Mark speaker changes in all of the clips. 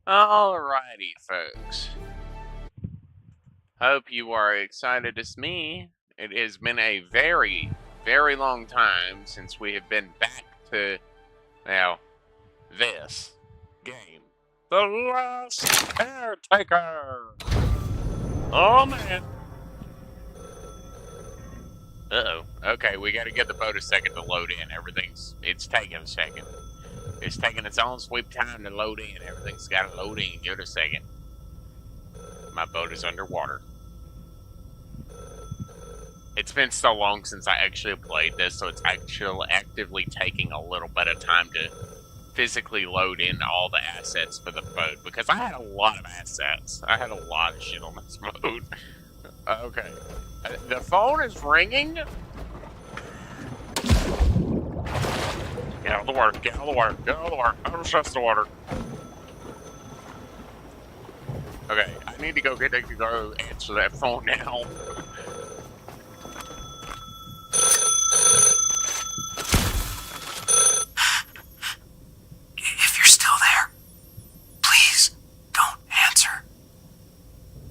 Speaker 1: Alrighty, folks. Hope you are excited as me. It has been a very, very long time since we have been back to, now, this game. The Last CareTaker! Oh, man. Uh-oh. Okay, we gotta give the boat a second to load in. It's taking a second. It's taking its own sweet time to load in. Everything's gotta load in. Give it a second. My boat is underwater. It's been so long since I actually played this, so it's actually actively taking a little bit of time to physically load in all the assets for the boat, because I had a lot of assets. I had a lot of shit on this boat. Okay. The phone is ringing. Get out of the water, get out of the water, get out of the water. I don't trust the water. Okay, I need to go answer that phone now.
Speaker 2: If you're still there, please don't answer.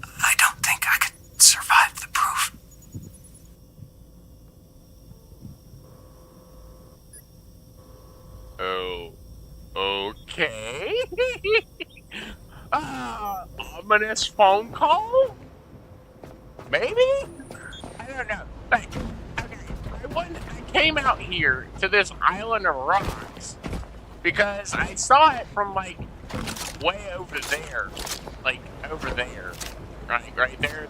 Speaker 2: I don't think I could survive the proof.
Speaker 1: Oh, okay. Ominous phone call? Maybe? I don't know. Like, okay, I came out here to this island of rocks because I saw it from, like, way over there. Like, over there. Right there.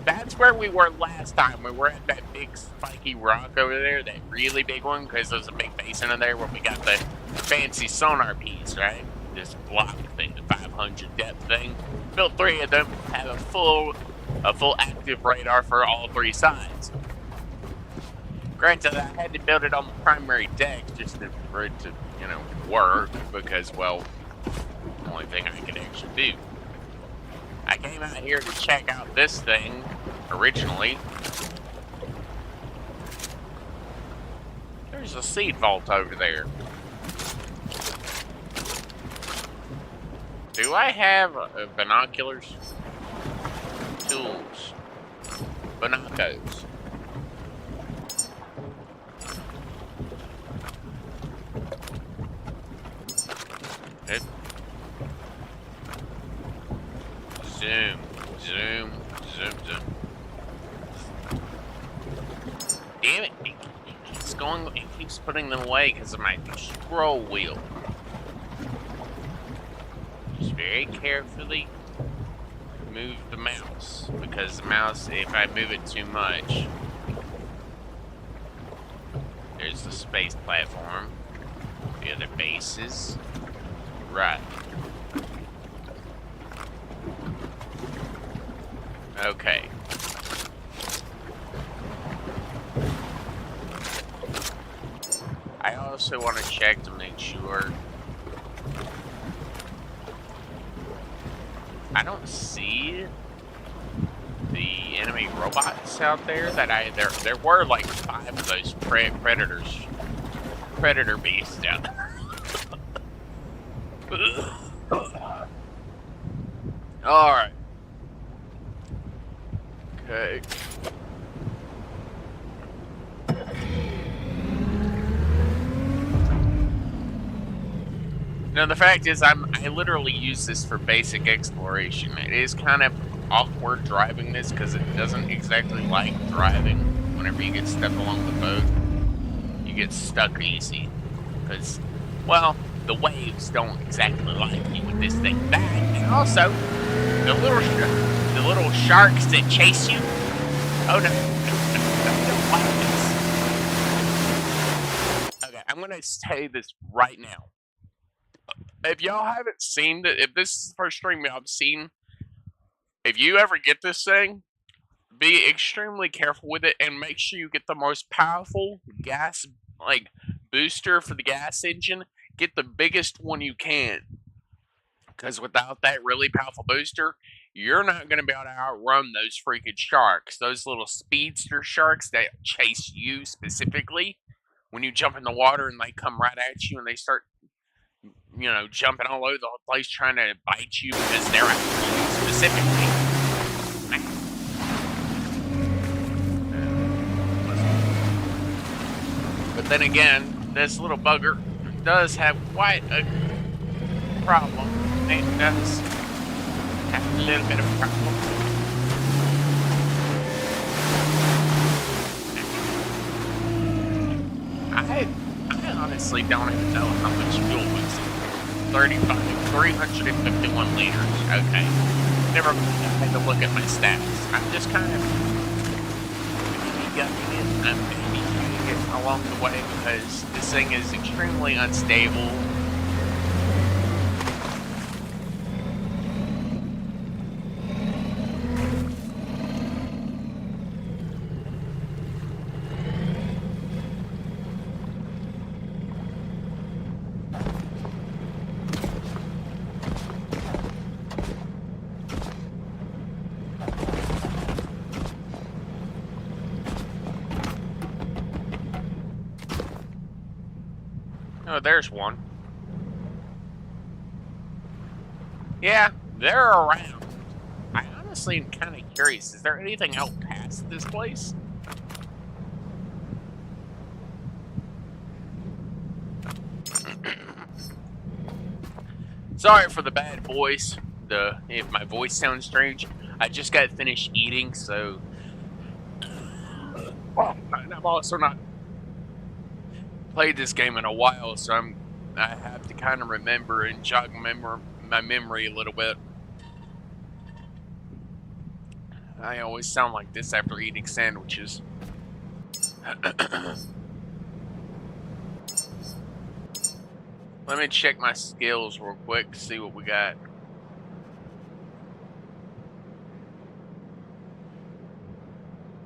Speaker 1: That's where we were last time. We were at that big spiky rock over there, that really big one, because there's a big basin in there where we got the fancy sonar piece, right? This block thing, the 500 depth thing. Built 3 of them, have a full active radar for all 3 sides. Granted, I had to build it on the primary deck just for it to, work, because, well, the only thing I could actually do. I came out here to check out this thing originally. There's a seed vault over there. Do I have binoculars? Tools. Binoculars. It. Zoom. Zoom. Zoom. Zoom. Damn it. It keeps putting them away because of my scroll wheel. Just very carefully move the mouse, because the mouse, if I move it too much, there's the space platform, the other bases, right. Okay. I also want to check to make sure. I don't see the enemy robots out there there were like 5 of those predator beasts out there. Alright. Okay. Now the fact is, I literally use this for basic exploration. It is kind of awkward driving this because it doesn't exactly like driving. Whenever you get stuck along the boat, you get stuck easy because, well, the waves don't exactly like you with this thing back, and also the little sharks that chase you. Oh no, don't like this. Okay, I'm gonna say this right now. If y'all haven't seen it, if this is the first stream y'all have seen, if you ever get this thing, be extremely careful with it and make sure you get the most powerful gas, like, booster for the gas engine. Get the biggest one you can, because without that really powerful booster, you're not going to be able to outrun those freaking sharks. Those little speedster sharks that chase you specifically when you jump in the water and they come right at you and they start you know, jumping all over the place trying to bite you because they're after you specifically. But then again, this little bugger does have quite a problem. It does have a little bit of a problem. I honestly don't even know how much fuel was in 351 liters. Okay. Never had to look at my stats. I'm just kind of gumming it. I'm maybe shooting it along the way because this thing is extremely unstable. Oh, there's one. Yeah, they're around. I honestly am kind of curious. Is there anything out past this place? Sorry for the bad voice. If my voice sounds strange, I just got finished eating, so. Oh, I've also not played this game in a while, so I have to kind of remember and jog my memory a little bit. I always sound like this after eating sandwiches. Let me check my skills real quick, see what we got.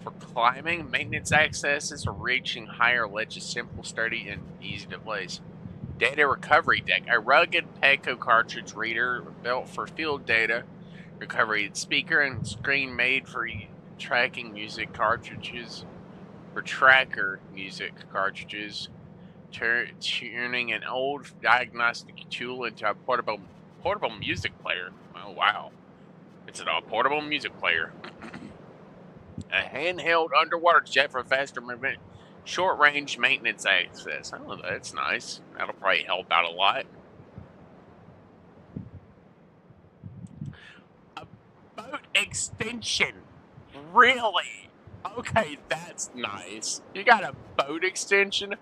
Speaker 1: For climbing, maintenance accesses or reaching higher ledges, simple, sturdy, and easy to place. Data recovery deck, a rugged Peco cartridge reader built for field data recovery. Speaker and screen made for tracking music cartridges, for tracker music cartridges. Turning an old diagnostic tool into a portable music player. Oh wow, it's a portable music player. A handheld underwater jet for faster movement, short range maintenance access. Oh, that's nice. That'll probably help out a lot. A boat extension. Really? Okay, that's nice. You got a boat extension?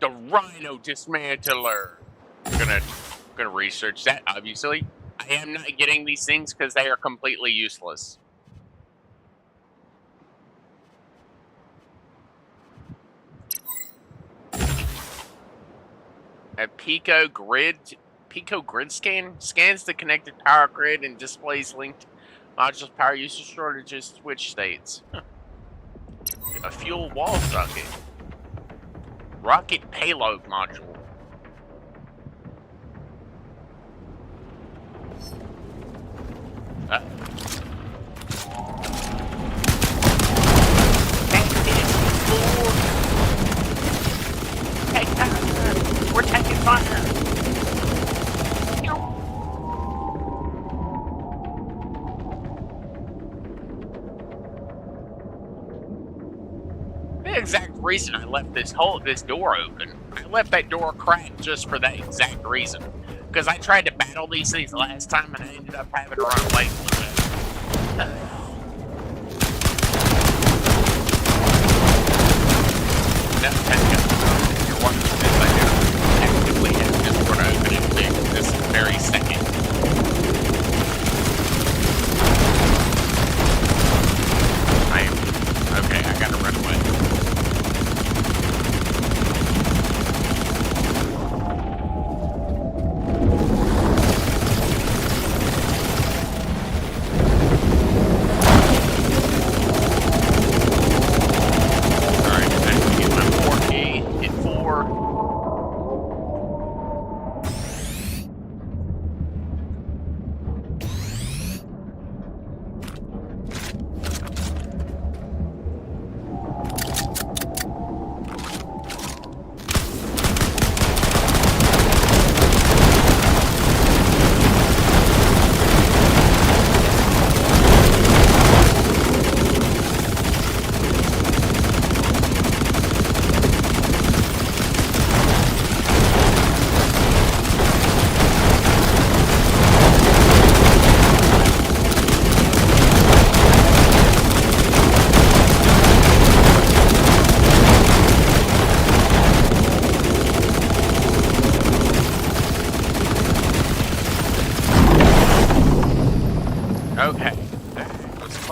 Speaker 1: The Rhino Dismantler. I'm gonna research that, obviously. I am not getting these things because they are completely useless. A Pico grid scan scans the connected power grid and displays linked modules, power usage shortages, switch states. Huh. A fuel wall socket. Rocket payload module. We're taking fire. The exact reason I left this door open. I left that door cracked just for that exact reason. Because I tried to battle these things last time and I ended up having to run away from it. You're watching this right now. Actively have this door open this very second. Okay, I gotta run away. Alright, I can get my 4 key.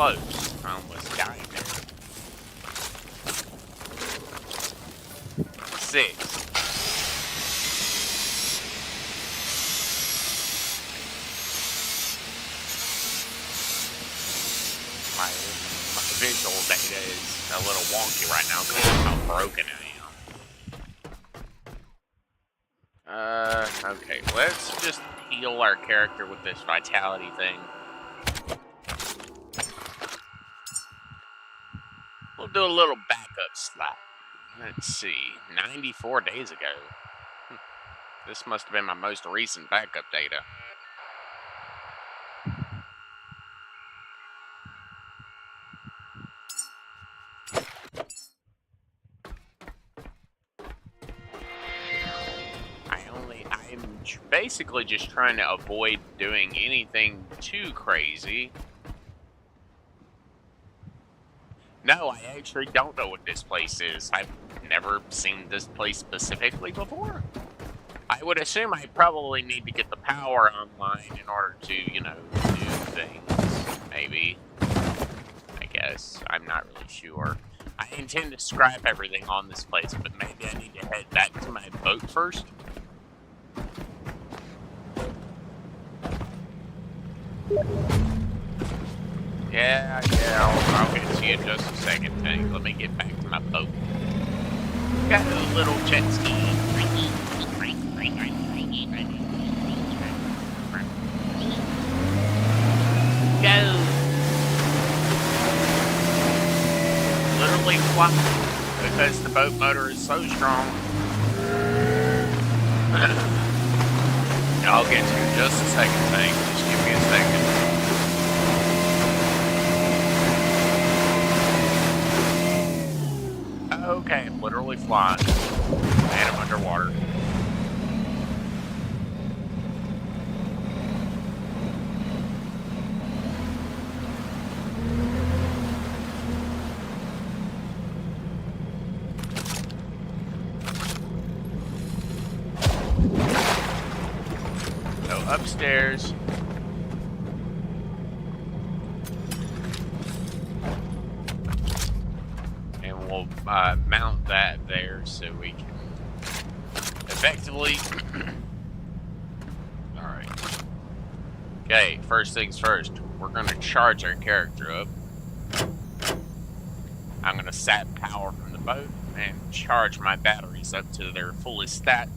Speaker 1: close. I almost died there. 6. My visual data is a little wonky right now because of how broken I am. Okay, let's just heal our character with this vitality thing. We'll do a little backup slot. Let's see, 94 days ago. This must have been my most recent backup data. I'm basically just trying to avoid doing anything too crazy. No, I actually don't know what this place is. I've never seen this place specifically before. I would assume I probably need to get the power online in order to, you know, do things. Maybe. I guess. I'm not really sure. I intend to scrap everything on this place, but maybe I need to head back to my boat first. Yeah, I'll get to you in just a second, Tank. Let me get back to my boat. Got a little jet ski. Go! Literally fly, because the boat motor is so strong. I'll get to you in just a second, Tank. Just give me a second. Okay, I'm literally flying. And I'm underwater. Go upstairs. We'll mount that there so we can effectively... Alright. Okay, first things first. We're going to charge our character up. I'm going to sap power from the boat and charge my batteries up to their fullest stat.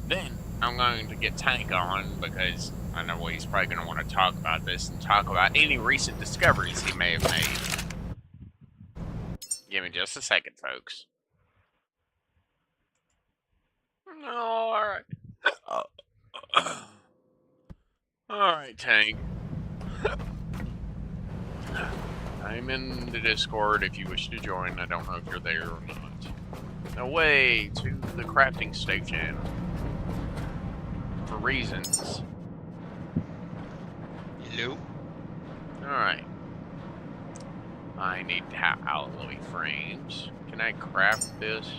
Speaker 1: Then I'm going to get Tank on because I know he's probably going to want to talk about this and talk about any recent discoveries he may have made. Give me just a second, folks. Alright. Alright, Tank. I'm in the Discord if you wish to join. I don't know if you're there or not. Away to the crafting station. For reasons.
Speaker 3: Hello?
Speaker 1: Alright. I need alloy frames. Can I craft this?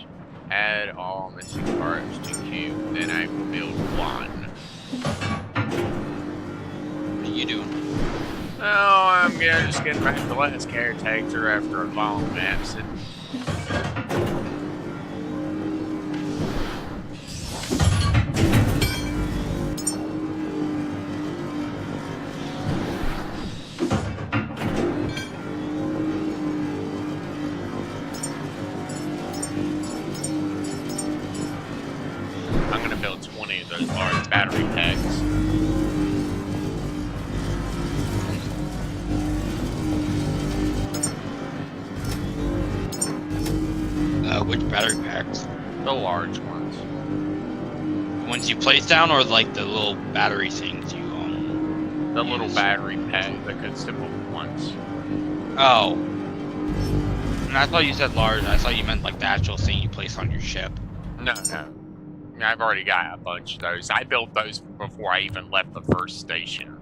Speaker 1: Add all missing parts to cube. Then I build one.
Speaker 3: What are you doing?
Speaker 1: Oh, I'm just getting back to Last CareTaker after a long absence. I'm gonna build 20 of those large battery packs.
Speaker 3: Which battery packs?
Speaker 1: The large ones.
Speaker 3: The ones you place down, or like the little battery things you
Speaker 1: The little battery pack, the consumable ones.
Speaker 3: Oh. And I thought you said large. I thought you meant like the actual thing you place on your ship.
Speaker 1: No. I've already got a bunch of those. I built those before I even left the first station.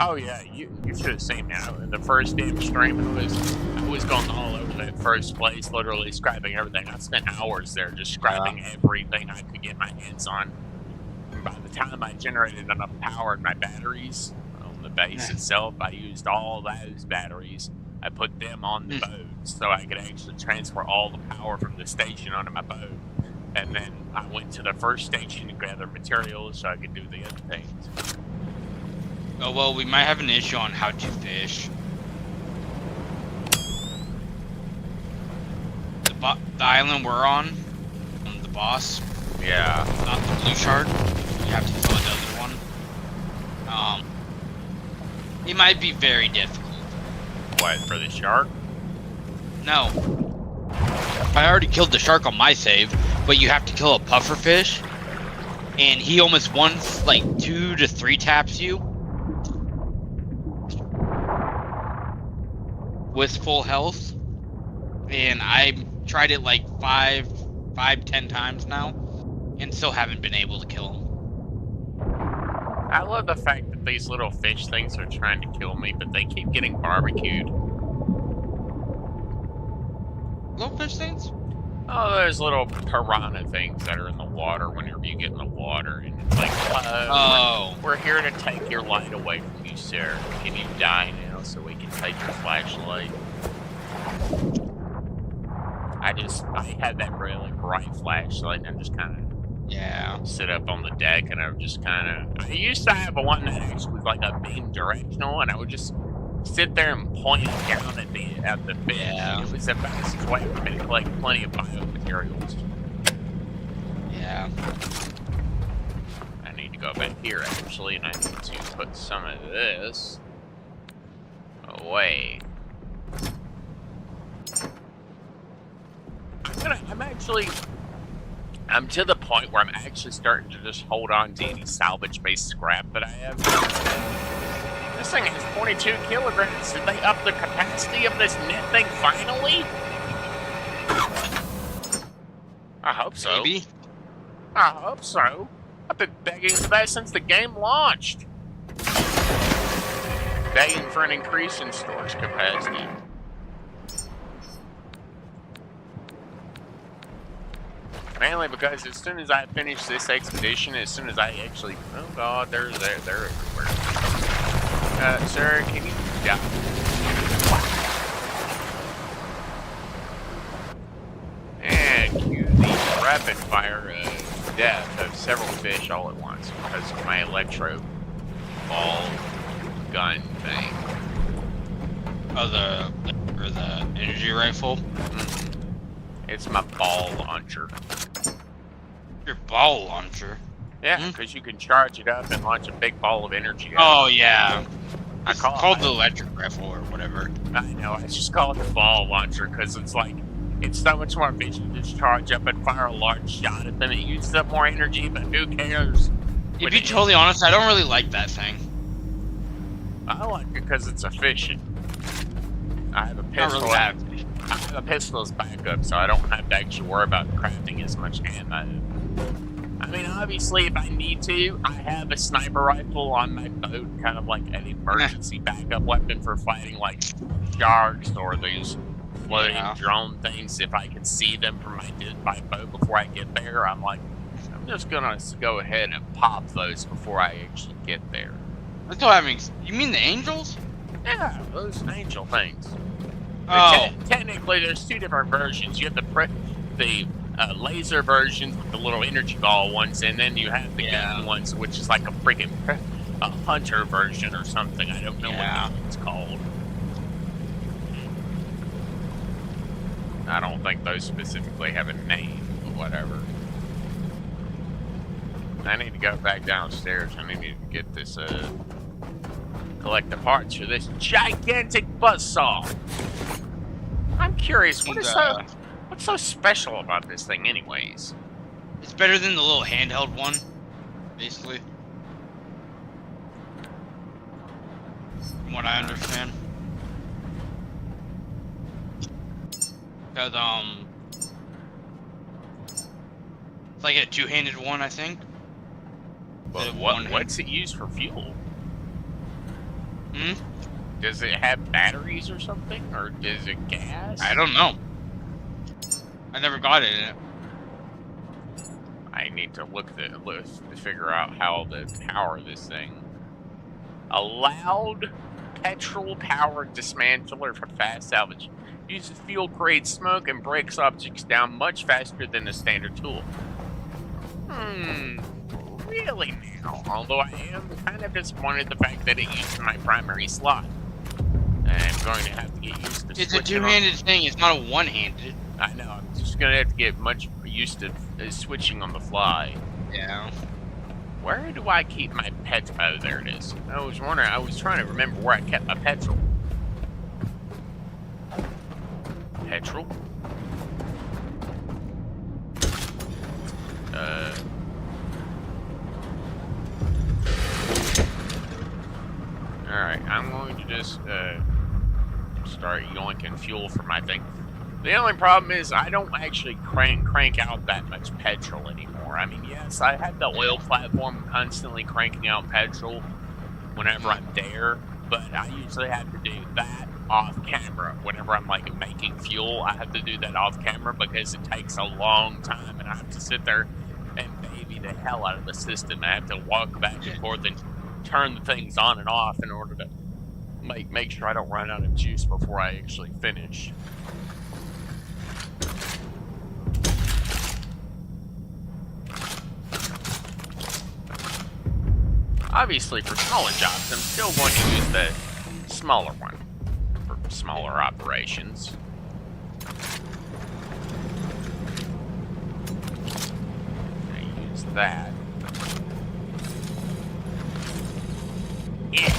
Speaker 1: Oh yeah, you should have seen me. The first damn stream, I was going all over that first place, literally scrapping everything. I spent hours there just scrapping everything I could get my hands on. And by the time I generated enough power in my batteries, oh on the base itself. I used all those batteries. I put them on the boat so I could actually transfer all the power from the station onto my boat. And then I went to the first station to gather materials so I could do the other things.
Speaker 3: Oh, well, we might have an issue on how to fish. The island we're on, the boss.
Speaker 1: Yeah.
Speaker 3: Not the blue shark. You have to fill another one. It might be very difficult.
Speaker 1: What, for the shark?
Speaker 3: No. I already killed the shark on my save, but you have to kill a pufferfish, and he almost once, like, 2 to 3 taps you with full health, and I tried it like 10 times now, and still haven't been able to kill him.
Speaker 1: I love the fact that these little fish things are trying to kill me, but they keep getting barbecued.
Speaker 3: Little fish things?
Speaker 1: Oh, those little piranha things that are in the water whenever you get in the water, and it's like, we're here to take your light away from you, sir. Can you die now so we can take your flashlight? I had that really bright flashlight, and I'm just kind of sit up on the deck, and I'm just kind of. I used to have one that actually was like a beam directional, and I would just sit there and point it down at the fish.
Speaker 3: Yeah.
Speaker 1: It was the best way for me to collect plenty of biomaterials.
Speaker 3: Yeah.
Speaker 1: I need to go back here actually, and I need to put some of this away. I'm to the point where I'm actually starting to just hold on to any salvage-based scrap that I have. This thing has 22 kilograms. Did they up the capacity of this net thing finally? I hope so.
Speaker 3: Maybe.
Speaker 1: I hope so. I've been begging for that since the game launched. Begging for an increase in storage capacity. Mainly because as soon as I finish this expedition, as soon as I actually... Oh god, they're everywhere. Sir, can you... Yeah. And cue the rapid fire death of several fish all at once because of my electro ball gun thing.
Speaker 3: Oh, the energy rifle?
Speaker 1: Mm-hmm. It's my ball launcher.
Speaker 3: Your ball launcher?
Speaker 1: Yeah, because you can charge it up and launch a big ball of energy.
Speaker 3: Oh, yeah.
Speaker 1: I
Speaker 3: It's
Speaker 1: call
Speaker 3: called
Speaker 1: it,
Speaker 3: the electric rifle or whatever.
Speaker 1: I know, I just call it the ball launcher because it's like, it's so much more efficient to just charge up and fire a large shot at them. It uses up more energy, but who cares?
Speaker 3: To be totally honest, I don't really like that thing.
Speaker 1: I like it because it's efficient. I have a pistol.
Speaker 3: Not really that.
Speaker 1: I have a pistol as backup, so I don't have to actually worry about crafting as much ammo. I mean, obviously, if I need to, I have a sniper rifle on my boat, kind of like an emergency backup weapon for fighting, like, sharks or these floating drone things. If I can see them from my boat before I get there, I'm like, I'm just gonna go ahead and pop those before I actually get there.
Speaker 3: That's what I mean. You mean the angels?
Speaker 1: Yeah, those angel things.
Speaker 3: Oh.
Speaker 1: Technically, there's two different versions. You have the laser versions with the little energy ball ones, and then you have the gun ones, which is like a freaking hunter version or something. I don't know what it's called. I don't think those specifically have a name, but whatever. I need to go back downstairs. I need to get this, collect the parts for this gigantic buzzsaw. I'm curious, what's so special about this thing anyways?
Speaker 3: It's better than the little handheld one, basically. From what I understand. Because, it's like a two-handed one, I think.
Speaker 1: But what's it used for fuel?
Speaker 3: Hmm?
Speaker 1: Does it have batteries or something? Or is it gas?
Speaker 3: I don't know. I never got it in it.
Speaker 1: I need to look to figure out how to power this thing. A loud petrol-powered dismantler for fast salvage. Uses fuel, creates smoke, and breaks objects down much faster than a standard tool. Really now? Although I am kind of disappointed the fact that it used my primary slot. I'm going to have to get used to
Speaker 3: It's a two-handed thing. It's not a one-handed.
Speaker 1: I know. I'm just going to have to get much used to switching on the fly.
Speaker 3: Yeah.
Speaker 1: Where do I keep my pet? Oh, there it is. I was wondering. I was trying to remember where I kept my petrol. Petrol? Alright, I'm going to just, start yoinking fuel for my thing. The only problem is I don't actually crank out that much petrol anymore. I mean, yes, I have the oil platform constantly cranking out petrol whenever I'm there, but I usually have to do that off camera. Whenever I'm like making fuel, I have to do that off camera because it takes a long time and I have to sit there and baby the hell out of the system. I have to walk back and forth and turn the things on and off in order to make sure I don't run out of juice before I actually finish. Obviously, for smaller jobs, I'm still going to use the smaller one for smaller operations. I use that. Yeah.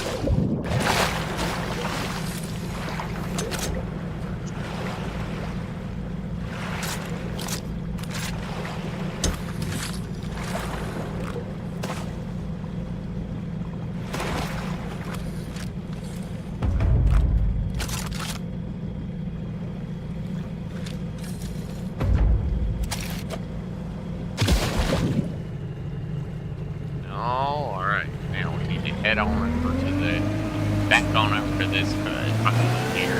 Speaker 1: Head on over to the back on over to this island here.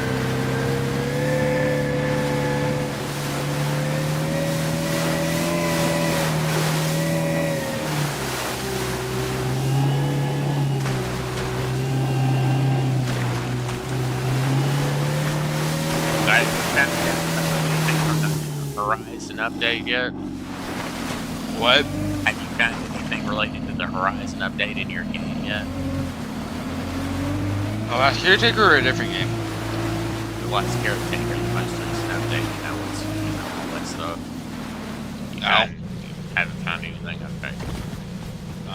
Speaker 1: Guys, have you found anything from the Horizon update yet?
Speaker 3: What?
Speaker 1: Have you found anything related to the Horizon update in your game yet?
Speaker 3: A Last CareTaker or a different game?
Speaker 1: The Last CareTaker, the most recent update, all that stuff. You haven't found anything? Okay.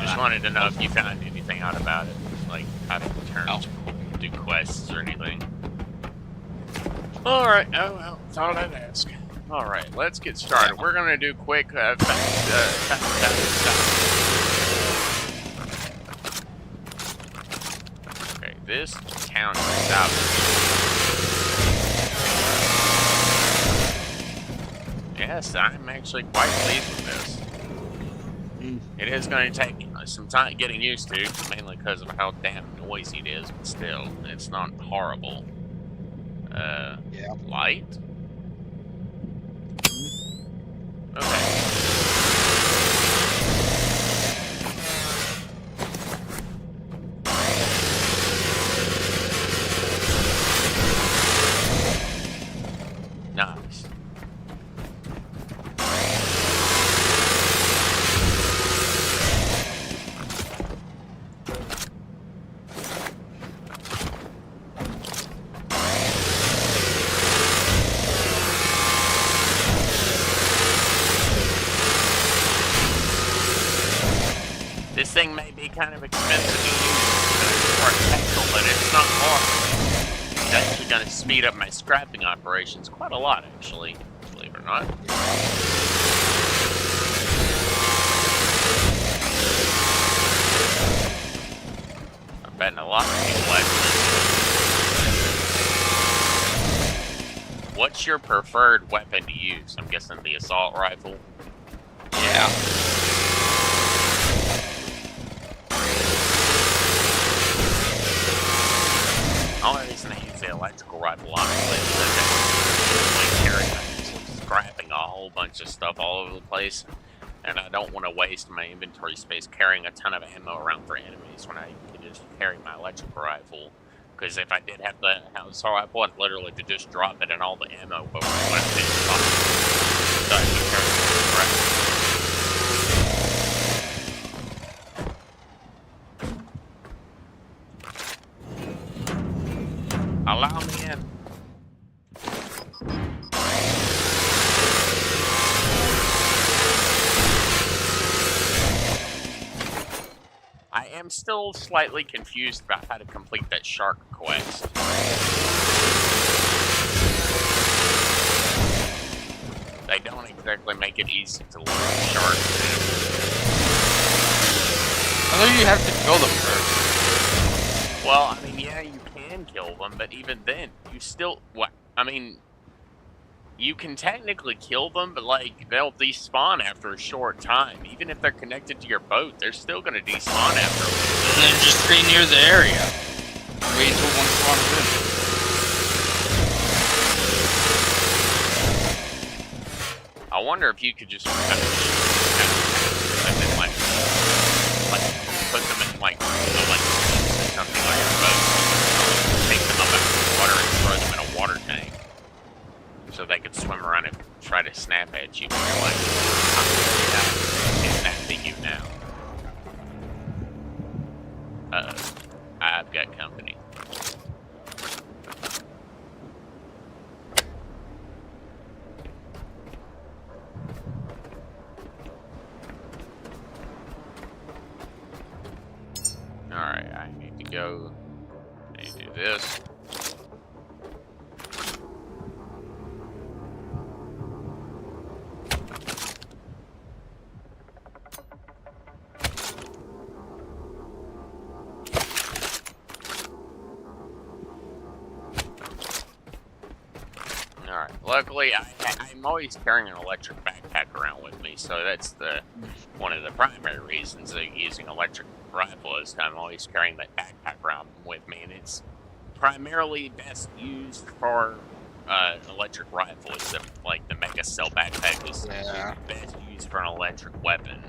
Speaker 1: Just wanted to know if you found anything out about it, like how to turn to do quests or anything. Alright, oh well, thought I'd ask. Alright, let's get started. We're gonna do quick, Okay, this town is out. Yes, I'm actually quite pleased with this. It is going to take some time getting used to, mainly because of how damn noisy it is, but still, it's not horrible.
Speaker 3: Yeah.
Speaker 1: Light? Okay. Nice. This thing may be kind of expensive to use for petrol, but it's not hard. It's actually going to speed up my scrapping operations quite a lot, actually, believe it or not. I'm betting a lot of people actually. What's your preferred weapon to use? I'm guessing the assault rifle.
Speaker 3: Yeah.
Speaker 1: The only reason I use the electrical rifle, honestly, is that it's carrying, scrapping a whole bunch of stuff all over the place. and I don't want to waste my inventory space carrying a ton of ammo around for enemies when I could just carry my electric rifle. Because if I did have the house rifle, I literally could just drop it and all the ammo over when I finish fighting. So I could carry the rifle. Allow me in. I am still slightly confused about how to complete that shark quest. They don't exactly make it easy to lure sharks.
Speaker 3: I thought you have to kill them first.
Speaker 1: Well, I mean, yeah, you can kill them, but even then, you still... What? I mean, you can technically kill them, but, like, they'll despawn after a short time. Even if they're connected to your boat, they're still going to despawn after a little
Speaker 3: And then just stay near the area. Wait until one spawns in.
Speaker 1: I wonder if you could just kind of and then, like put them in, like, something like a boat. Take them up out of the water and throw them in a water tank. So they could swim around and try to snap at you. And you're like, I'm snapping you now. I've got company. Alright, I need to go. I need to do this. Alright, luckily I'm always carrying an electric backpack around with me, so that's one of the primary reasons of using electric rifle is I'm always carrying that backpack around with me, and it's primarily best used for electric rifle. It's like the Mega Cell backpack is best used for an electric weapon.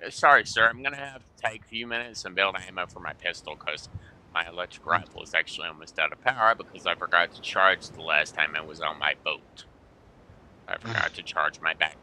Speaker 1: Sorry, sir. I'm gonna have to take a few minutes and build ammo for my pistol because my electric rifle is actually almost out of power because I forgot to charge the last time I was on my boat. I forgot to charge my backpack.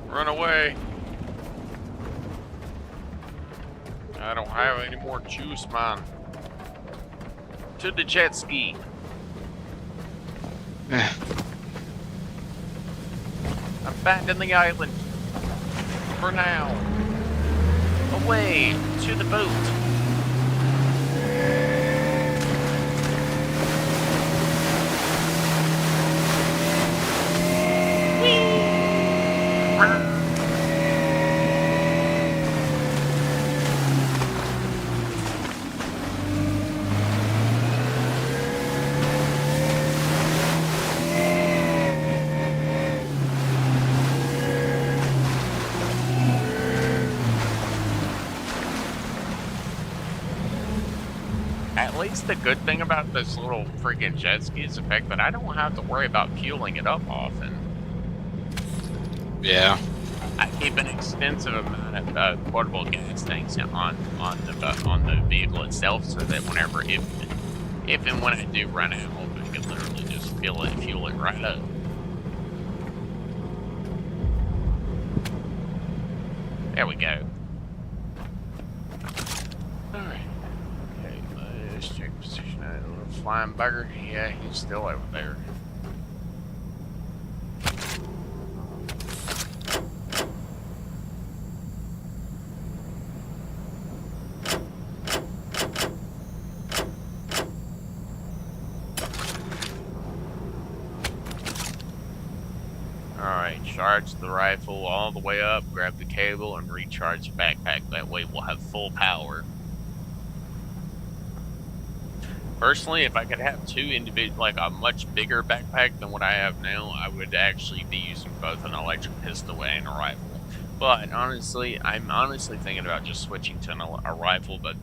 Speaker 1: Run away. I don't have any more juice, man. To the jet ski. Abandon the island. For now. Away to the boat. At least the good thing about this little freaking jet ski is the fact that I don't have to worry about fueling it up often.
Speaker 3: Yeah.
Speaker 1: I keep an extensive amount of portable gas tanks on the vehicle itself, so that whenever if and when I do run out, I can literally just fuel it right up. There we go. Alright. Okay, let's check position. A little flying bugger. Yeah, he's still over there. Alright, charge the rifle all the way up, grab the cable, and recharge the backpack. That way we'll have full power. Personally, if I could have two individual, like a much bigger backpack than what I have now, I would actually be using both an electric pistol and a rifle. But honestly, I'm honestly thinking about just switching to a rifle, but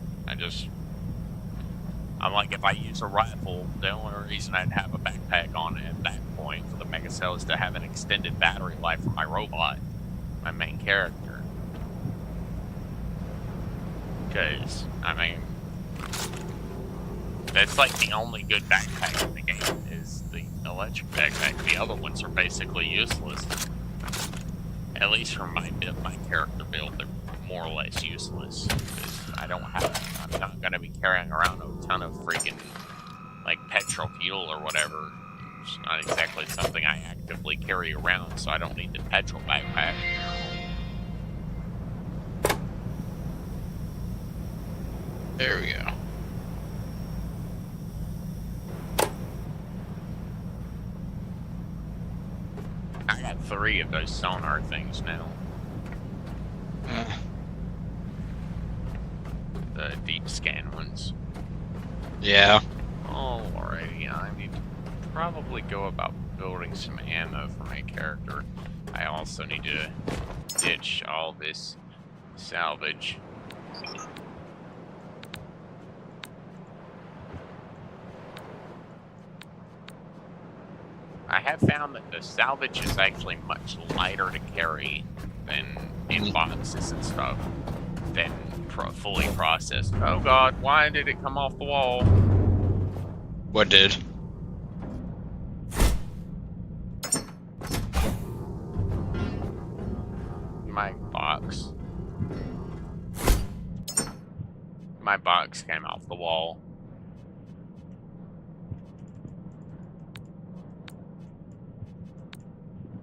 Speaker 1: I'm like, if I use a rifle, the only reason I'd have a backpack on it at that point for the Mega Cell is to have an extended battery life for my robot, my main character. Because, I mean, that's like the only good backpack in the game is the electric backpack. The other ones are basically useless. At least for my character build, they're more or less useless. I'm not gonna be carrying around a ton of freaking, like, petrol fuel or whatever. It's not exactly something I actively carry around, so I don't need the petrol backpack.
Speaker 3: There we go.
Speaker 1: I got 3 of those sonar things now. The deep scan ones.
Speaker 3: Yeah.
Speaker 1: Alrighty, I need to probably go about building some ammo for my character. I also need to ditch all this salvage. I have found that the salvage is actually much lighter to carry than in boxes and stuff than fully processed. Oh god, why did it come off the wall?
Speaker 3: What did?
Speaker 1: My box. My box came off the wall.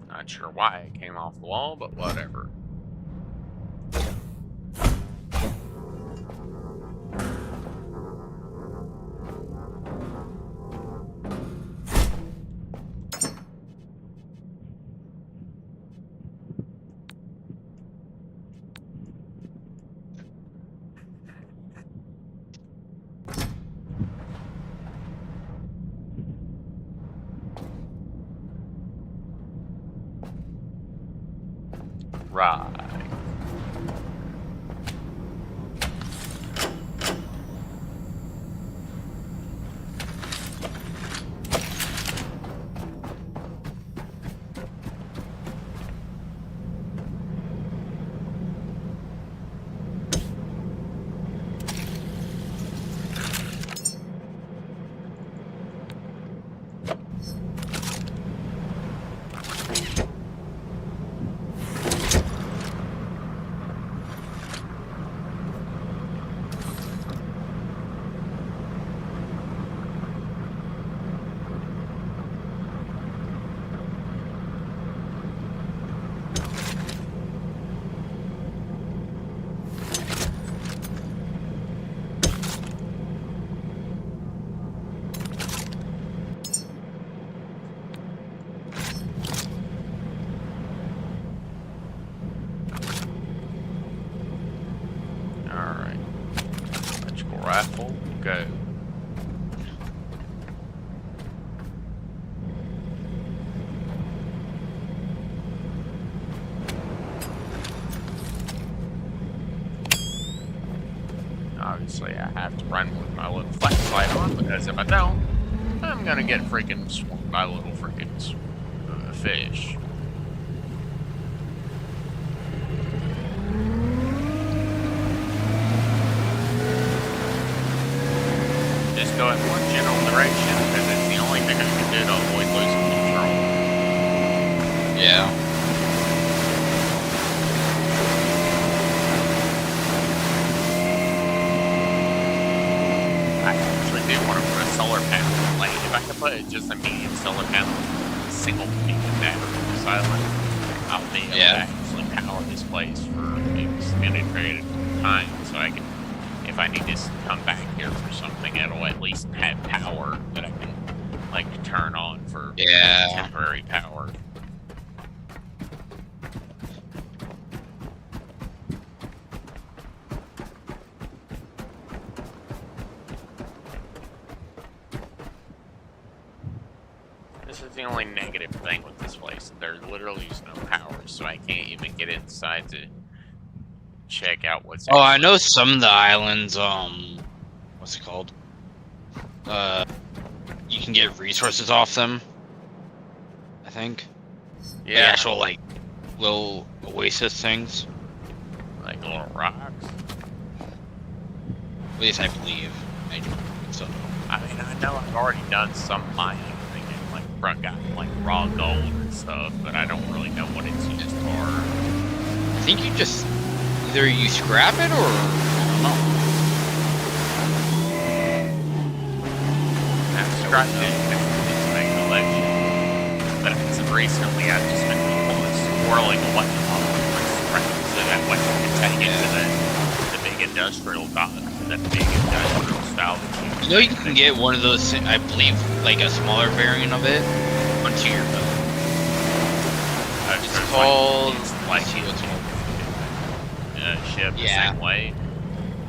Speaker 1: Not sure why it came off the wall, but whatever. Right. go. Obviously, I have to run with my little flashlight on, because if I don't, I'm gonna get freaking swarmed by little freaking fish. Just go in one general direction, because it's the only thing I can do to avoid losing control.
Speaker 3: Yeah.
Speaker 1: I actually do want to put a solar panel. Like, if I could put just a medium solar panel, a single medium battery silent, I'll be able to actually power this place for an extended period of time, so I can, if I need to come back here for something, it'll at least have power that I can, like, turn on for temporary power. This is the only negative thing with this place. There literally is no power, so I can't even get inside to check out what's.
Speaker 3: Oh, I know some of the islands. What's it called? You can get resources off them. I think.
Speaker 1: Yeah.
Speaker 3: The actual like little oasis things.
Speaker 1: Like little rocks.
Speaker 3: At least I believe. So.
Speaker 1: I mean, I know I've already done some mining thing and like got like raw gold and stuff, but I don't really know what it's used for.
Speaker 3: I think you just either you scrap it or I don't know.
Speaker 1: I've scrapped it to make an election, but as of recently I've just been swirling away all of my scrap so that way I can take it to the big industrial dock, that big industrial style.
Speaker 3: You know, you can get one of those, I believe, like a smaller variant of it onto your boat. It's called,
Speaker 1: like
Speaker 3: let's see what's called.
Speaker 1: Ship the same way.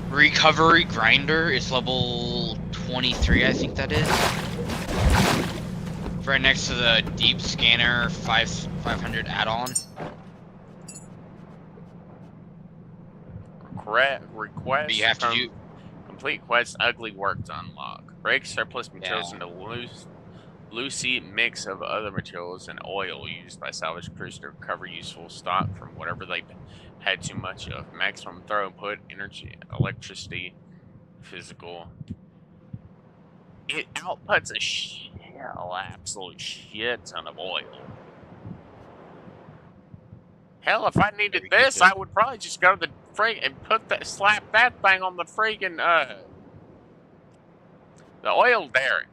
Speaker 3: Recovery Grinder is level 23, I think that is. Right next to the Deep Scanner 500 add-on.
Speaker 1: Request.
Speaker 3: But you have to do.
Speaker 1: Complete quest, ugly work to unlock. Break surplus materials into loosey mix of other materials and oil used by salvage crews to recover useful stock from whatever they had too much of. Maximum throughput, energy, electricity, physical. It outputs a absolute shit ton of oil. Hell, if I needed this, I would probably just go to the frig and slap that thing on the friggin' the oil derrick.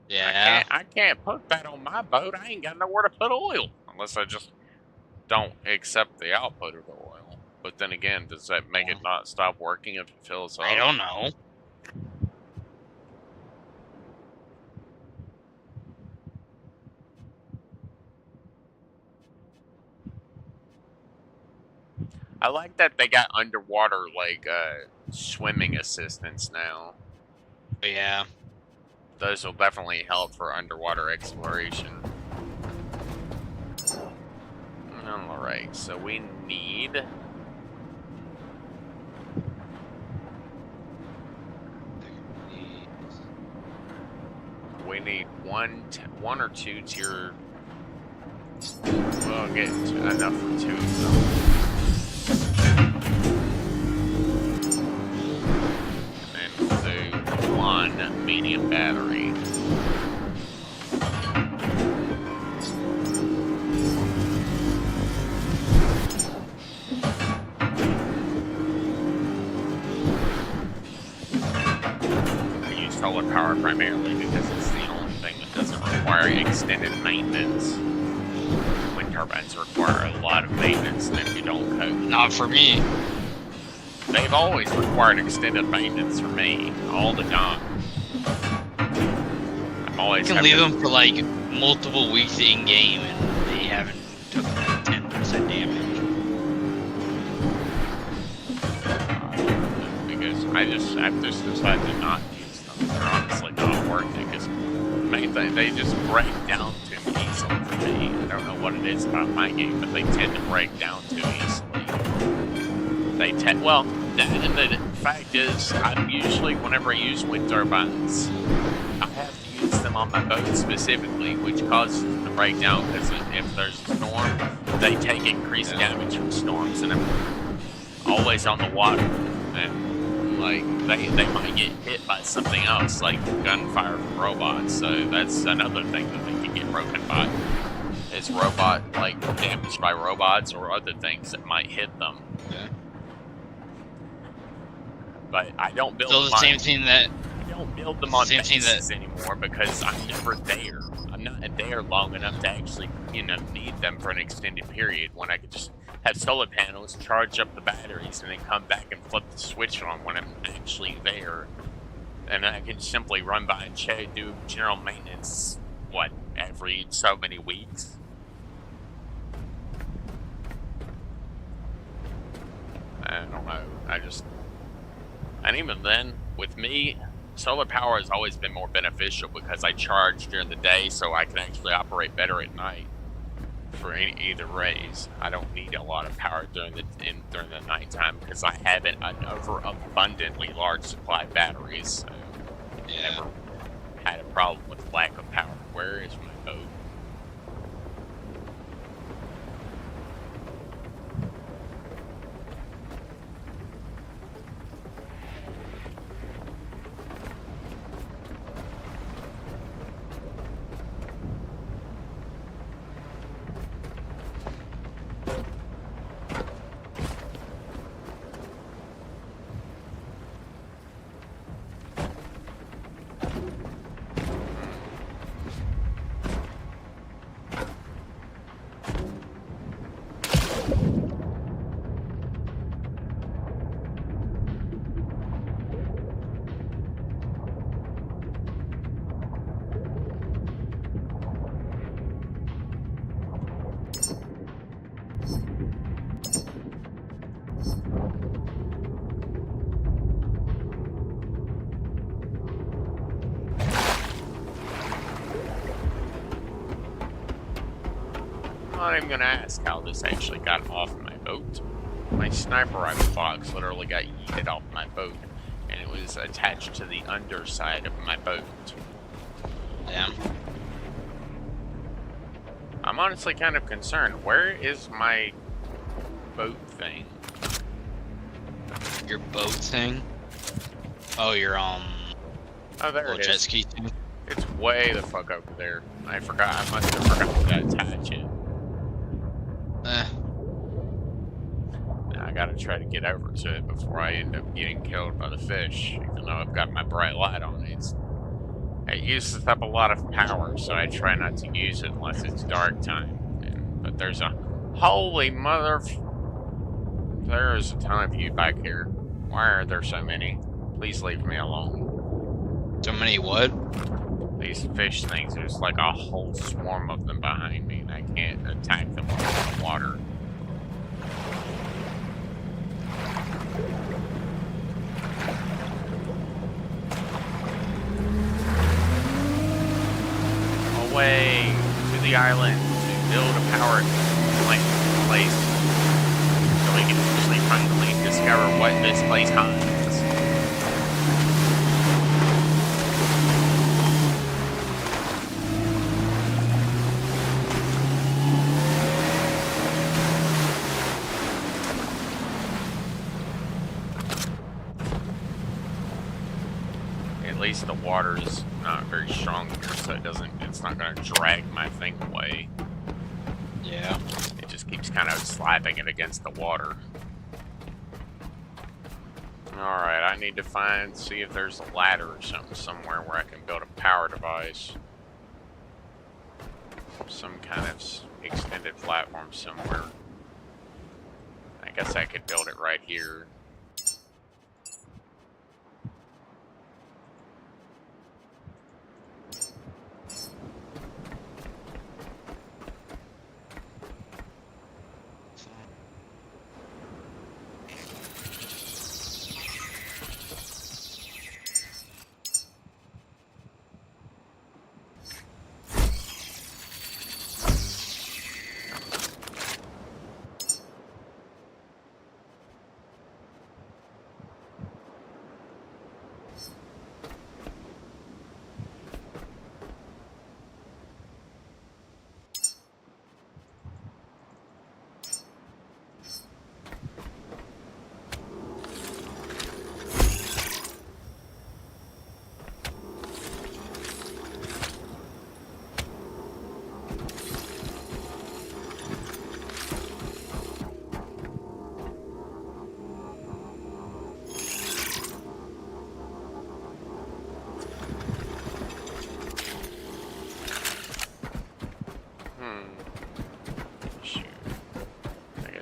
Speaker 3: Yeah.
Speaker 1: I can't put that on my boat. I ain't got nowhere to put oil unless I just don't accept the output of the oil. But then again, does that make it not stop working if it fills up?
Speaker 3: I don't know.
Speaker 1: I like that they got underwater, like, swimming assistance now.
Speaker 3: Yeah.
Speaker 1: Those will definitely help for underwater exploration. Alright, so we need... We need one or two tier... We'll get enough for 2 of them. And we'll do 1 medium battery. I use solar power primarily because it's the only thing that doesn't require extended maintenance. Wind turbines require a lot of maintenance, and if you don't coat,
Speaker 3: Not for me.
Speaker 1: they've always required extended maintenance for me, all the time. I'm always
Speaker 3: You can leave them for like multiple weeks in game and they haven't took like 10% damage.
Speaker 1: Because I I've just decided to not use them. They're honestly not worth it because main thing, they just break down too easily for me. I don't know what it is about my game, but they tend to break down too easily. Well, and the fact is, I'm usually, whenever I use wind turbines, I have to use them on my boat specifically, which causes them to break down because if there's a storm, they take increased damage from storms, and I'm always on the water, and like they might get hit by something else, like gunfire from robots. So that's another thing that they can get broken by. Is damaged by robots or other things that might hit them.
Speaker 3: Yeah.
Speaker 1: But I don't build
Speaker 3: So
Speaker 1: them
Speaker 3: the same thing that
Speaker 1: I don't build them on
Speaker 3: same thing
Speaker 1: bases anymore because I'm never there. I'm not there long enough to actually, need them for an extended period when I could just have solar panels, charge up the batteries, and then come back and flip the switch on when I'm actually there. And I can simply run by and do general maintenance, every so many weeks? I don't know. And even then, with me, solar power has always been more beneficial because I charge during the day, so I can actually operate better at night for either rays. I don't need a lot of power during the nighttime because I have an overabundantly large supply of batteries. So
Speaker 3: yeah.
Speaker 1: never had a problem with lack of power. Where is my boat? I'm not even gonna ask how this actually got off my boat. My sniper rifle box literally got yeeted off my boat, and it was attached to the underside of my boat.
Speaker 3: Damn.
Speaker 1: I'm honestly kind of concerned. Where is my boat thing?
Speaker 3: Your boat thing? Oh, your
Speaker 1: Oh, there
Speaker 3: little
Speaker 1: it
Speaker 3: jet
Speaker 1: is.
Speaker 3: ski thing?
Speaker 1: It's way the fuck over there. I forgot. I must have forgotten to attach it. Now I gotta try to get over to it before I end up getting killed by the fish, even though I've got my bright light on. It uses up a lot of power, so I try not to use it unless it's dark time. But there's a holy mother. There's a ton of you back here. Why are there so many? Please leave me alone.
Speaker 3: So many what?
Speaker 1: These fish things, there's like a whole swarm of them behind me, and I can't attack them when I'm in water. Away to the island to build a power plant place so we can actually finally discover what this place hides. At least the water is not very strong here, so it's not gonna drag my thing away.
Speaker 3: Yeah.
Speaker 1: It just keeps kind of slapping it against the water. Alright, I need to see if there's a ladder or something somewhere where I can build a power device. Some kind of extended platform somewhere. I guess I could build it right here.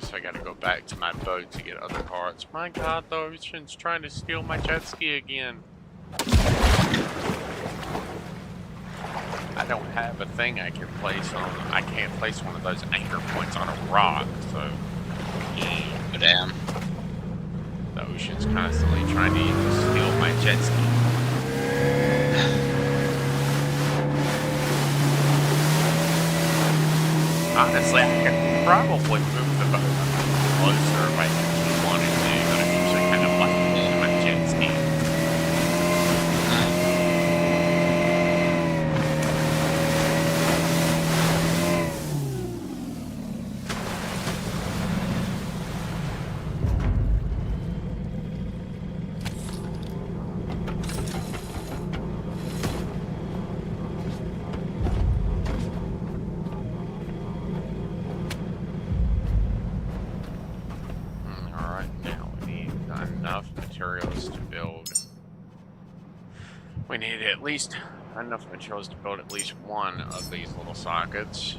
Speaker 1: guess I gotta go back to my boat to get other parts. My god, the ocean's trying to steal my jet ski again. I don't have a thing I can place on. I can't place one of those anchor points on a rock, so.
Speaker 3: Oh, damn.
Speaker 1: The ocean's constantly trying to steal my jet ski. Honestly, I could probably move the boat closer if I actually wanted to, but I usually kind of like using my jet ski. We need at least enough materials to build at least one of these little sockets.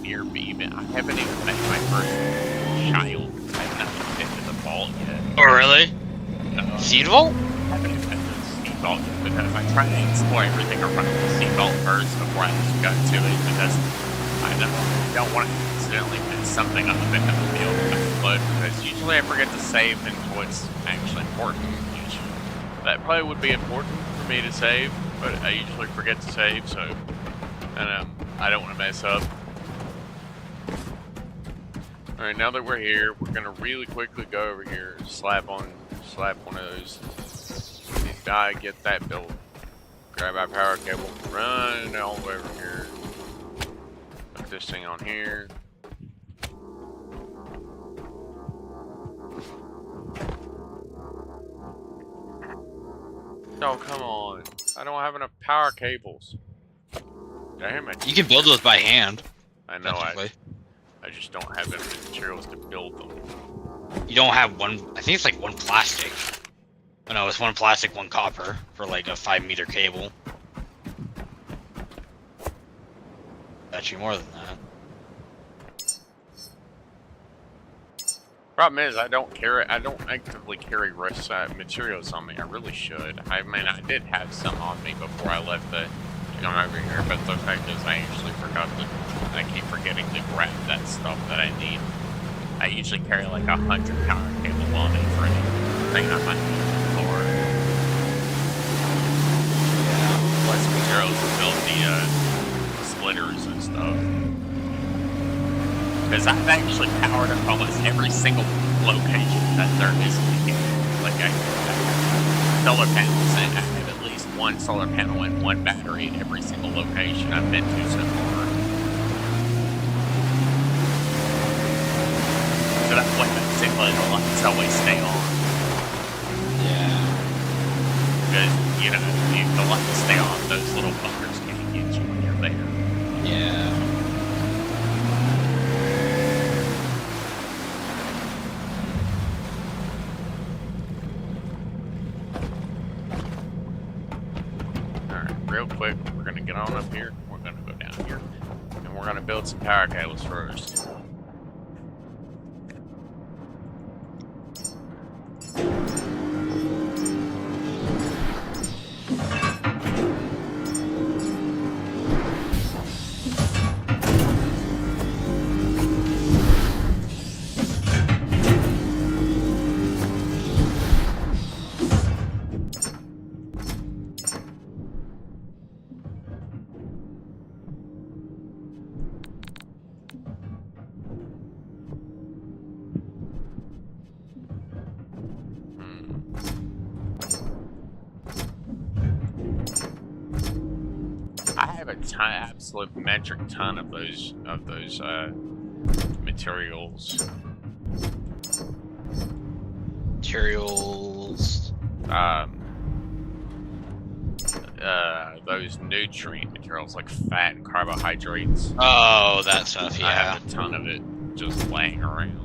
Speaker 1: Near me, but I haven't even met my first child. I have not been to the vault yet.
Speaker 3: Oh, really? Seed vault?
Speaker 1: I haven't even been to the seed vault yet because I try to explore everything around the seed vault first before I just go to it because I don't want to accidentally miss something up and have to be able to upload because usually I forget to save until it's actually important. That probably would be important for me to save, but I usually forget to save, so I don't want to mess up. Alright, now that we're here, we're gonna really quickly go over here, slap one of those. Die, get that built. Grab our power cable, run all the way over here. Put this thing on here. Oh, come on. I don't have enough power cables. Damn it.
Speaker 3: You can build those by hand.
Speaker 1: I know, I just don't have enough materials to build them.
Speaker 3: You don't have one, I think it's like one plastic. Oh no, it's one plastic, one copper for like a 5-meter cable. Actually more than that.
Speaker 1: Problem is, I don't actively carry materials on me. I really should. I mean, I did have some on me before I left to come over here, but the fact is I actually forgot to. I keep forgetting to grab that stuff that I need. I usually carry like 100 power cable on me for anything I might need for. Yeah, plus materials to build the splitters and stuff. Because I've actually powered up almost every single location that there is in the game. Like I have solar panels and I have at least one solar panel and one battery in every single location I've been to so far. So that's why basically the lights always stay on.
Speaker 3: Yeah.
Speaker 1: Because, you know, if the lights stay on, those little fuckers can't get you when you're there.
Speaker 3: Yeah.
Speaker 1: Alright, real quick, we're gonna get on up here, we're gonna go down here, and we're gonna build some power cables first. have a ton, absolute metric ton of those materials.
Speaker 3: Materials.
Speaker 1: Those nutrient materials like fat and carbohydrates.
Speaker 3: Oh, that stuff.
Speaker 1: I
Speaker 3: Yeah.
Speaker 1: have a ton of it just laying around.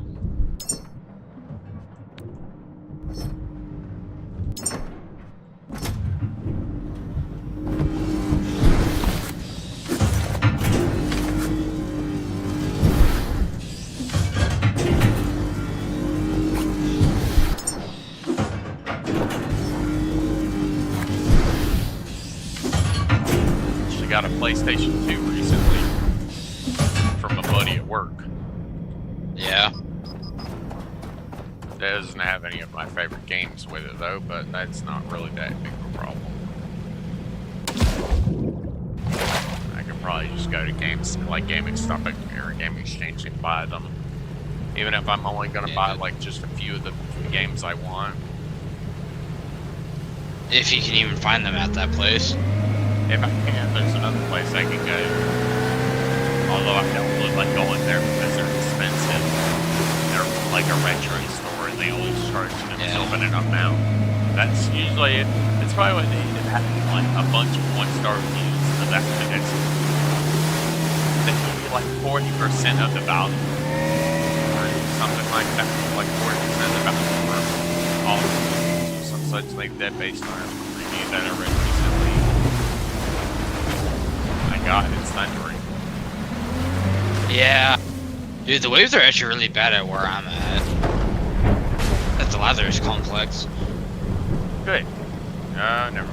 Speaker 1: Got a PlayStation 2 recently from a buddy at work.
Speaker 3: Yeah.
Speaker 1: Doesn't have any of my favorite games with it though, but that's not really that big of a problem. I could probably just go to games like GameStop or Game Exchange and buy them. Even if I'm only gonna buy like just a few of the games I want.
Speaker 3: If you can even find them at that place.
Speaker 1: If I can, there's another place I can go. Although I don't really like going there because they're expensive. They're like a retro store and they always charge an exorbitant amount. That's usually it. It's probably what they end up having like a bunch of 1-star reviews. So that's they give you like 40% of the value. Or something like that. Like 40% of the value for all of them. Some such like that based on a review that I read recently. God, it's thundering.
Speaker 3: Yeah. Dude, the waves are actually really bad at where I'm at. At the Lazarus complex.
Speaker 1: Good. Never.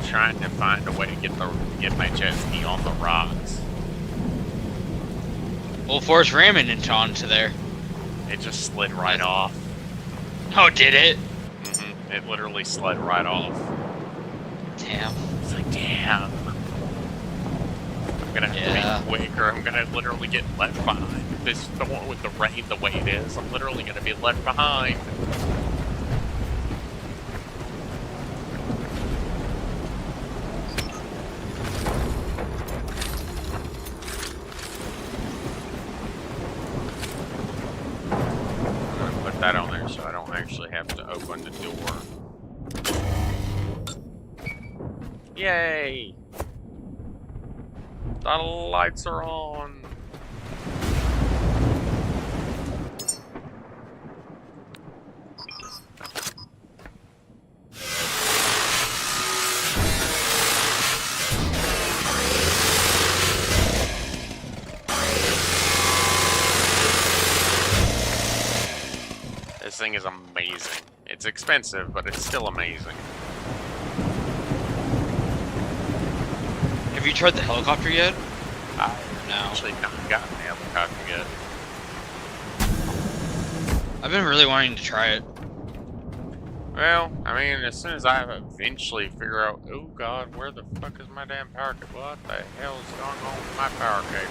Speaker 1: Trying to find a way to get my jet ski on the rocks.
Speaker 3: We'll force ramming into onto there.
Speaker 1: It just slid right off.
Speaker 3: Oh, did it?
Speaker 1: Mm-hmm. It literally slid right off.
Speaker 3: Damn.
Speaker 1: It's like, damn. I'm gonna have to be quick or I'm gonna literally get left behind. This the one with the rain the way it is. I'm literally gonna be left behind. That on there so I don't actually have to open the door. Yay! The lights are on. This thing is amazing. It's expensive, but it's still amazing.
Speaker 3: Have you tried the helicopter yet?
Speaker 1: I've actually not gotten the helicopter yet.
Speaker 3: I've been really wanting to try it.
Speaker 1: Well, I mean, as soon as I eventually figure out, oh god, where the fuck is my damn power cable? What the hell is going on with my power cable?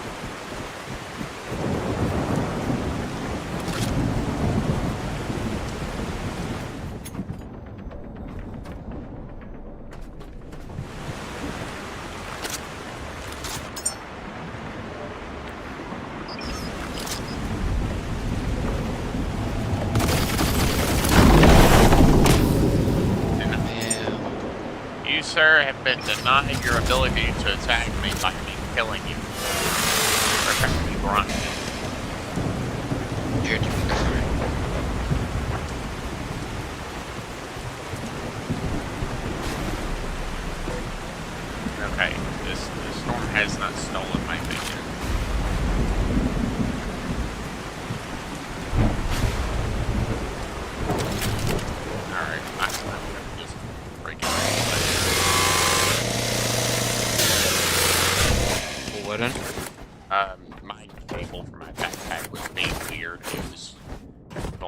Speaker 1: Sir, have been denied your ability to attack me by me killing you. Or attacking me grinding. Okay, this storm has not stolen my vision. Alright, I'm gonna just break it. My cable for my backpack was being weird. It was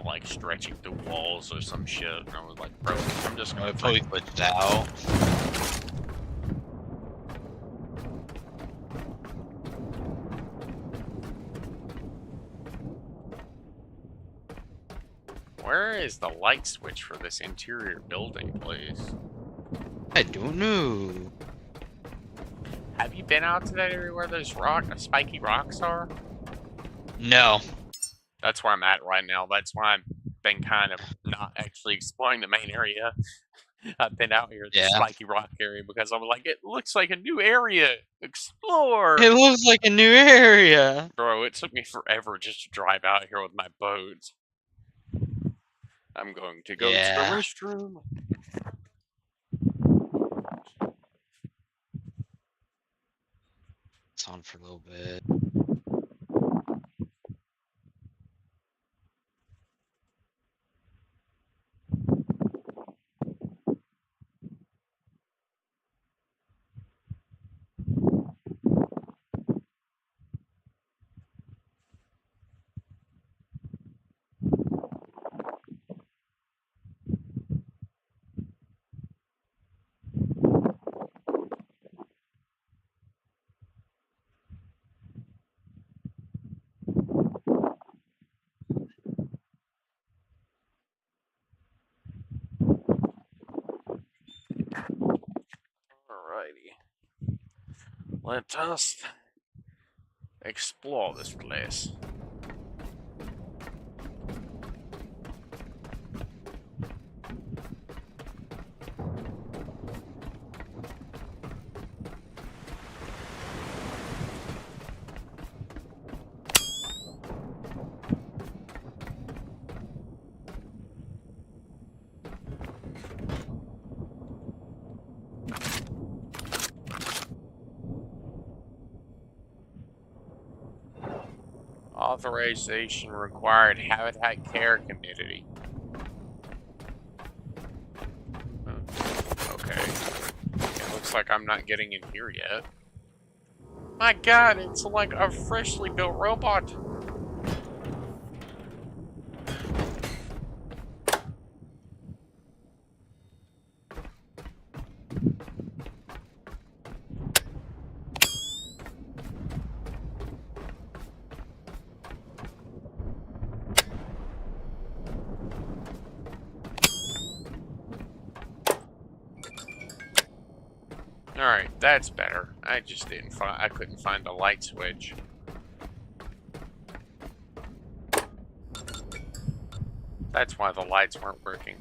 Speaker 1: like stretching through walls or some shit, and I was was like, bro, I'm just
Speaker 3: I
Speaker 1: gonna
Speaker 3: probably glitched out.
Speaker 1: Where is the light switch for this interior building, please?
Speaker 3: I don't know.
Speaker 1: Have you been out to that area where those spiky rocks are?
Speaker 3: No.
Speaker 1: That's where I'm at right now. That's why I've been kind of not actually exploring the main area. I've been out here at the
Speaker 3: Yeah.
Speaker 1: spiky rock area because I'm like, it looks like a new area. Explore!
Speaker 3: It looks like a new area.
Speaker 1: Bro, it took me forever just to drive out here with my boat. I'm going to go to the
Speaker 3: Yeah.
Speaker 1: restroom.
Speaker 3: It's on for a little bit.
Speaker 1: Alrighty. Let us explore this place. Authorization required. Habitat care community. Okay. It looks like I'm not getting in here yet. My god, it's like a freshly built robot. Alright, that's better. I just I couldn't find the light switch. That's why the lights weren't working.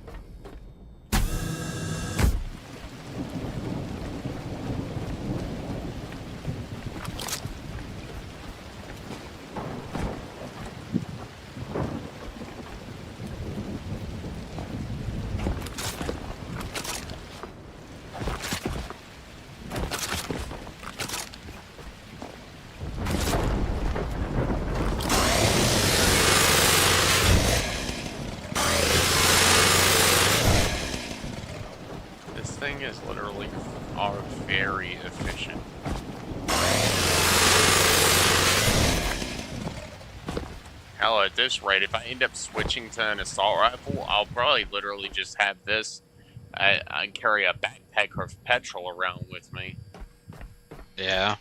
Speaker 1: Is literally are very efficient. Hell, at this rate, if I end up switching to an assault rifle, I'll probably literally just have this and carry a backpack of petrol around with me.
Speaker 3: Yeah.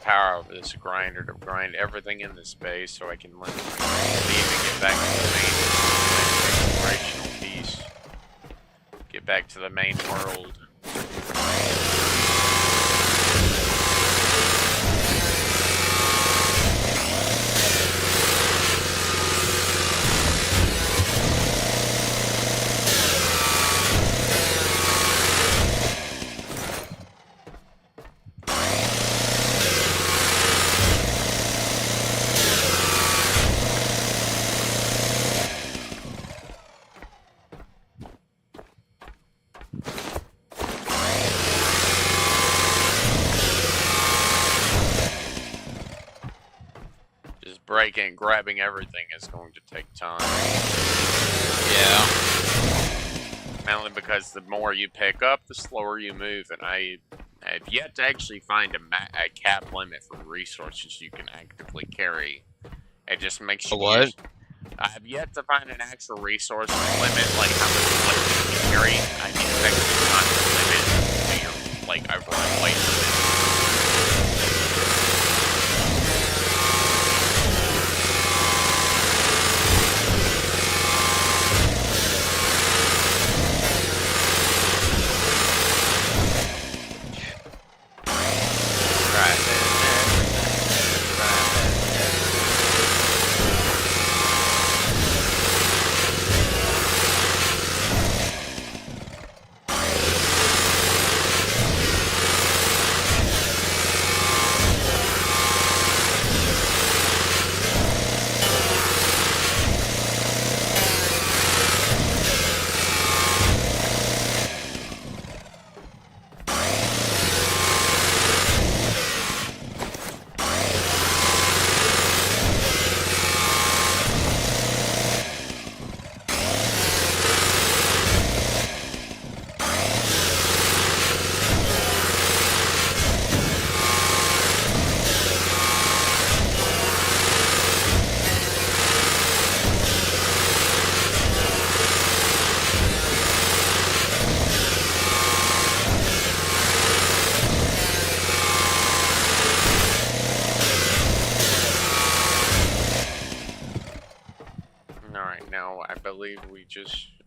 Speaker 1: Power of this grinder to grind everything in the space so I can leave and get back to the main explorational piece. Get back to the main world. Breaking and grabbing everything is going to take time.
Speaker 3: Yeah.
Speaker 1: Mainly because the more you pick up, the slower you move, and I I've yet to actually find a cap limit for resources you can actively carry. It just makes you
Speaker 3: what?
Speaker 1: I've yet to find an actual resource limit, like how much weight you can carry. I've yet to actually find the limit to your, like, overall weight limit. Alright, now I believe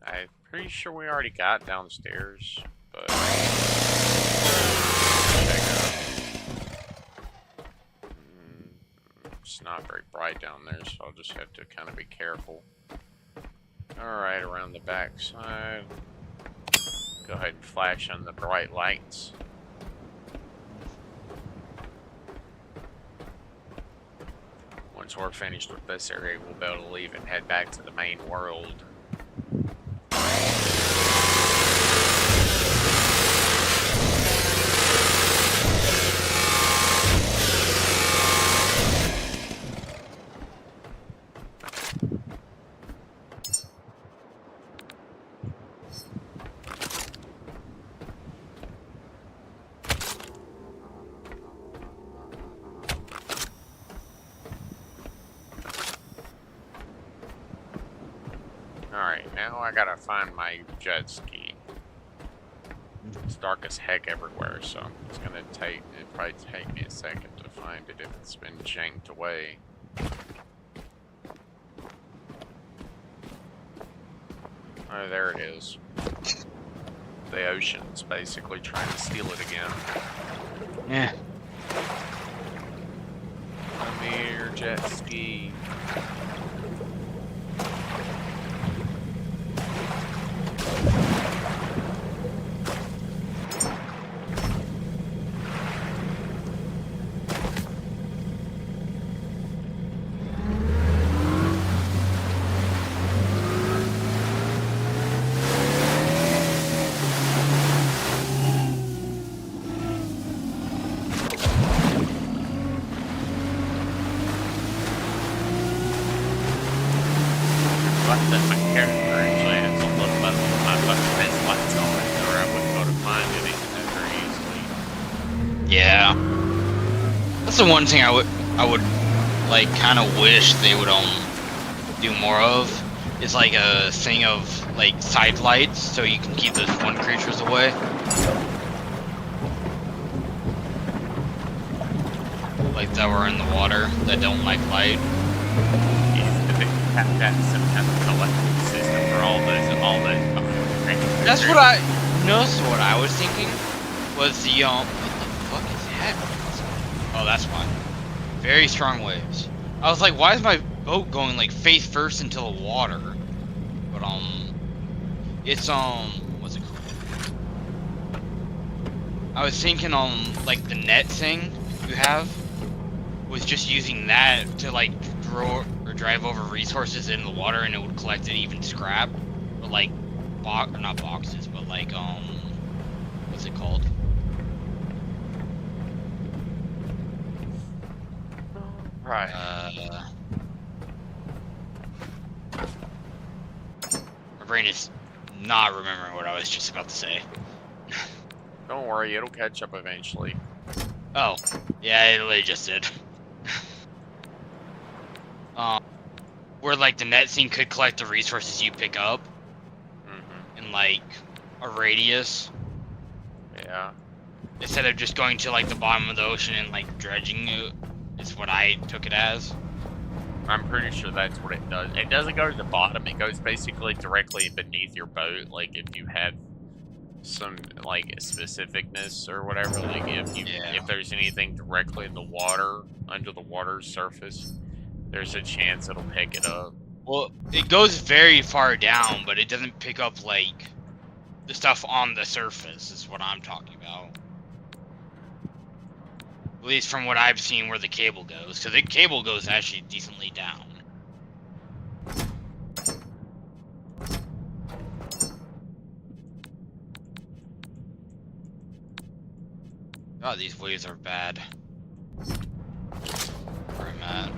Speaker 1: I'm pretty sure we already got downstairs, but check out. It's not very bright down there, so I'll just have to kind of be careful. Alright, around the back side. Go ahead and flash on the bright lights. Once we're finished with this area, we'll be able to leave and head back to the main world. Alright, now I gotta find my jet ski. It's dark as heck everywhere, so it's gonna probably take me a second to find it if it's been janked away. Oh, there it is. The ocean's basically trying to steal it again.
Speaker 3: Yeah.
Speaker 1: Come here, jet ski. That my character actually has a little bit of my fucking fence lights on it, or I wouldn't be able to find it very easily.
Speaker 3: Yeah. That's the one thing I would like kind of wish they would do more of, is like a thing of like side lights so you can keep the spawn creatures away. Like that were in the water that don't like light.
Speaker 1: Have got some kind of collecting system for all those
Speaker 3: That's what I noticed. What I was thinking was the what the fuck is that? Oh, that's fine. Very strong waves. I was like, why is my boat going like face first into the water? But it's what's it called? I was thinking like the net thing you have was just using that to like drive over resources in the water, and it would collect it, even scrap, or like not boxes, but like what's it called?
Speaker 1: Right.
Speaker 3: My brain is not remembering what I was just about to say.
Speaker 1: Don't worry, it'll catch up eventually.
Speaker 3: Oh, yeah, it literally just did. Where like the net scene could collect the resources you pick up in like a radius.
Speaker 1: Yeah.
Speaker 3: Instead of just going to like the bottom of the ocean and like dredging it, is what I took it as.
Speaker 1: I'm pretty sure that's what it does. It doesn't go to the bottom, it goes basically directly beneath your boat, like if you have some like specificness or whatever, like if there's anything directly in the water, under the water's surface, there's a chance it'll pick it up.
Speaker 3: Well, it goes very far down, but it doesn't pick up like the stuff on the surface is what I'm talking about. At least from what I've seen where the cable goes, because the cable goes actually decently down. God, these waves are bad. Where I'm at.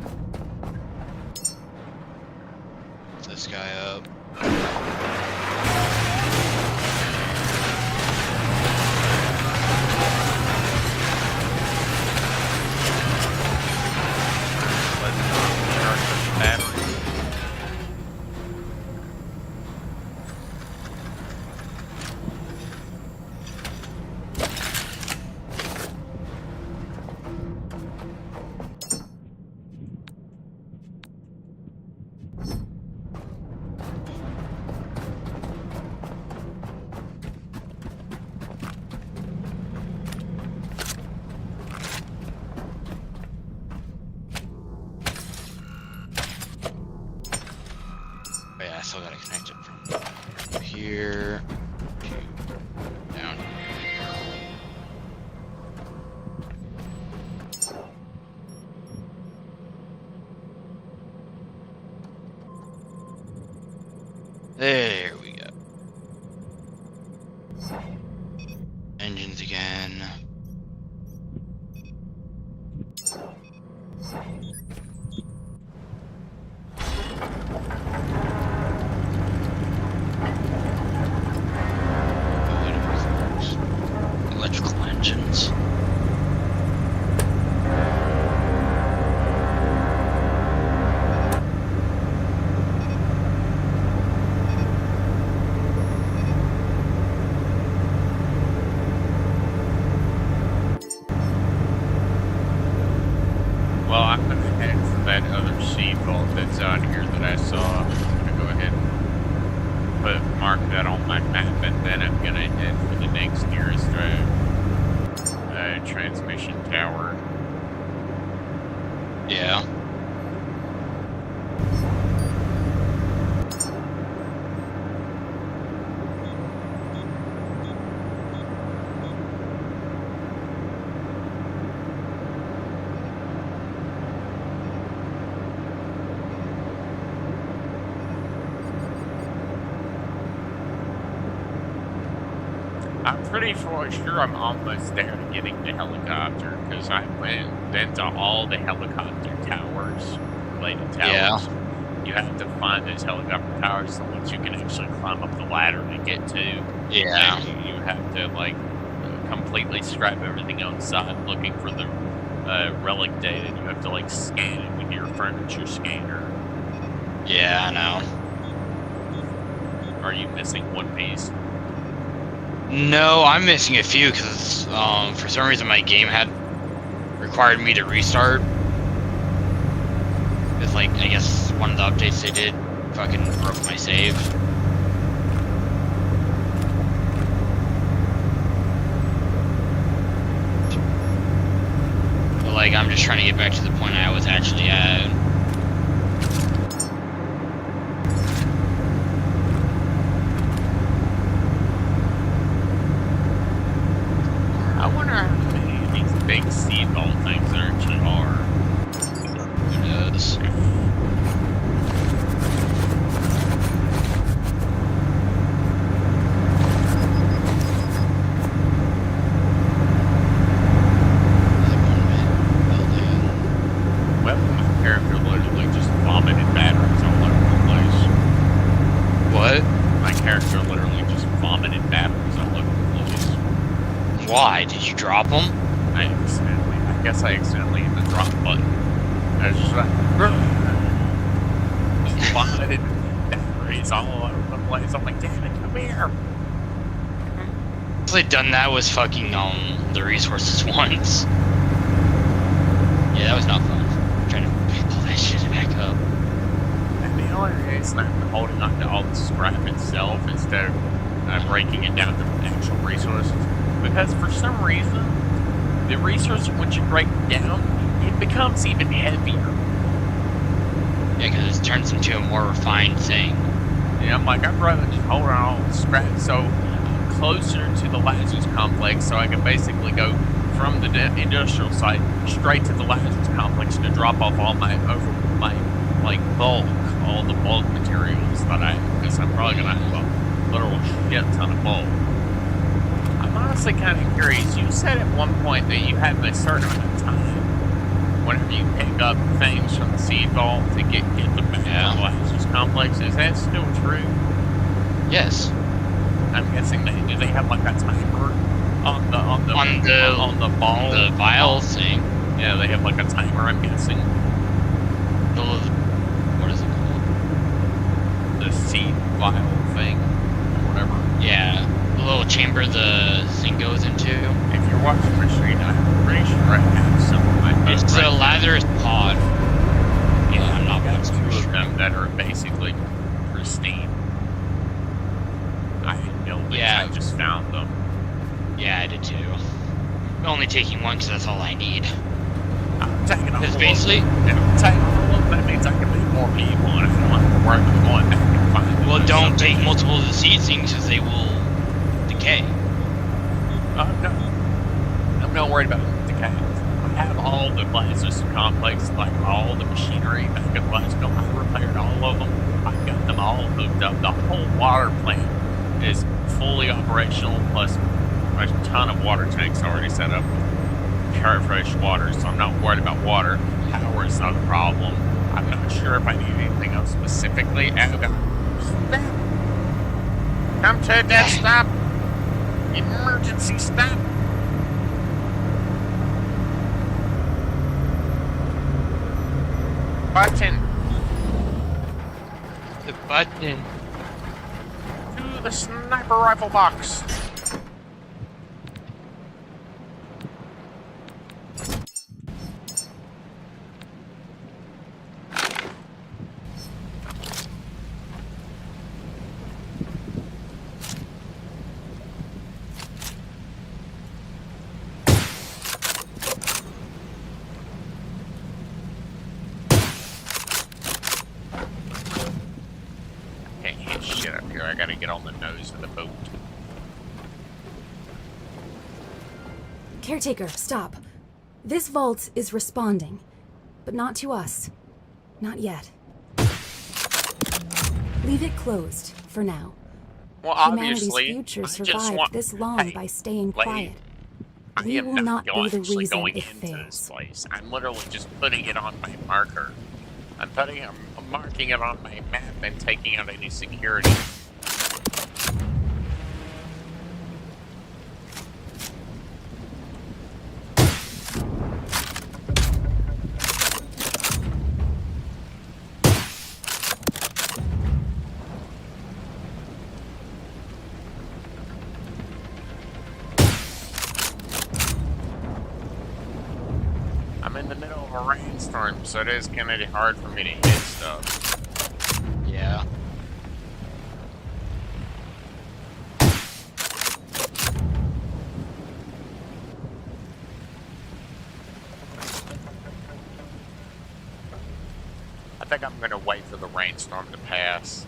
Speaker 3: This guy up. Oh yeah, I still gotta connect it from here to down here. There we go. Engines again. Electrical engines.
Speaker 1: Well, I'm gonna head for that other sea vault that's out here that I saw. I'm gonna go ahead and mark that on my map, and then I'm gonna head for the next nearest transmission tower.
Speaker 3: Yeah.
Speaker 1: I'm pretty sure I'm almost there to getting the helicopter, because I went into all the helicopter towers, related towers. Yeah. You have to find those helicopter towers, the ones you can actually climb up the ladder to get to.
Speaker 3: Yeah.
Speaker 1: And you have to, like, completely scrap everything outside looking for the relic data, and you have to, like, scan it with your furniture scanner.
Speaker 3: Yeah, I know.
Speaker 1: Are you missing one piece?
Speaker 3: No, I'm missing a few because for some reason my game had required me to restart. It's like, I guess one of the updates they did fucking broke my save. But like, I'm just trying to get back to the point I was actually at.
Speaker 1: I wonder how many of these big sea vault things there actually are.
Speaker 3: Who knows?
Speaker 1: Well, my character literally just vomited batteries all over the place.
Speaker 3: What?
Speaker 1: My character literally just vomited batteries all over the place.
Speaker 3: Why? Did you drop them?
Speaker 1: I guess I accidentally hit the drop button. I was just like, vomited batteries all over the place. I'm like, damn it, come here.
Speaker 3: I've done that with fucking the resources once. Yeah, that was not fun. I'm trying to pull that shit back up.
Speaker 1: And the only reason I'm holding on to all the scrap itself instead of breaking it down to actual resources, because for some reason, the resource, once you break it down, it becomes even heavier.
Speaker 3: Yeah, because it turns into a more refined thing.
Speaker 1: Yeah, I'm like, I'd rather just hold on all the scrap so I'm closer to the Lazarus complex, so I can basically go from the industrial site straight to the Lazarus complex to drop off all my bulk, all the bulk materials that I have, because I'm probably gonna have a literal shit ton of bulk. I'm honestly kind of curious. You said at one point that you have a certain amount of time whenever you pick up things from the seed vault to get them back to the Lazarus complex. Is that still true?
Speaker 3: Yes.
Speaker 1: I'm guessing do they have like a timer on the ball?
Speaker 3: The vial thing.
Speaker 1: Yeah, they have like a timer, I'm guessing.
Speaker 3: What is it called?
Speaker 1: The seed vial thing, or whatever.
Speaker 3: Yeah, the little chamber the thing goes into.
Speaker 1: If you're watching my screen, I'm pretty sure I have some of my phone.
Speaker 3: It's a Lazarus pod.
Speaker 1: Yeah,
Speaker 3: I'm not
Speaker 1: got
Speaker 3: watching
Speaker 1: two
Speaker 3: my
Speaker 1: of
Speaker 3: screen.
Speaker 1: them that are basically pristine. I didn't know these,
Speaker 3: Yeah.
Speaker 1: I just found them.
Speaker 3: Yeah, I did too. I'm only taking one because that's all I need.
Speaker 1: I'm taking all
Speaker 3: Because
Speaker 1: of
Speaker 3: basically,
Speaker 1: them. If I'm taking all of them, that means I can leave more people, and I don't have to worry about going back and finding them.
Speaker 3: well, don't take multiple of the seed things because they will decay.
Speaker 1: No. I'm not worried about decay. I have all the Lazarus complex, like all the machinery back at the Lazarus complex. I repaired all of them. I've got them all hooked up. The whole water plant is fully operational, plus a ton of water tanks already set up with pure fresh water, so I'm not worried about water. Power is not a problem. I'm not sure if I need anything else specifically. Oh, God. Stop. Come to a dead stop. Emergency stop. Button.
Speaker 3: The button.
Speaker 1: To the sniper rifle box. Can't hit shit up here. I gotta get on the nose of the boat.
Speaker 4: Caretaker, stop. This vault is responding, but not to us. Not yet. Leave it closed for now.
Speaker 1: Well,
Speaker 4: Humanity's
Speaker 1: obviously,
Speaker 4: future
Speaker 1: I just
Speaker 4: survived
Speaker 1: want
Speaker 4: this long
Speaker 1: Hey,
Speaker 4: by staying
Speaker 1: lady,
Speaker 4: quiet.
Speaker 1: I
Speaker 4: We
Speaker 1: am
Speaker 4: will not be the
Speaker 1: actually
Speaker 4: reason
Speaker 1: going
Speaker 4: it
Speaker 1: into this
Speaker 4: fails.
Speaker 1: place. I'm literally just putting it on my marker. I'm marking it on my map and taking out any security. I'm in the middle of a rainstorm, so it is kind of hard for me to hit stuff.
Speaker 3: Yeah.
Speaker 1: I think I'm gonna wait for the rainstorm to pass.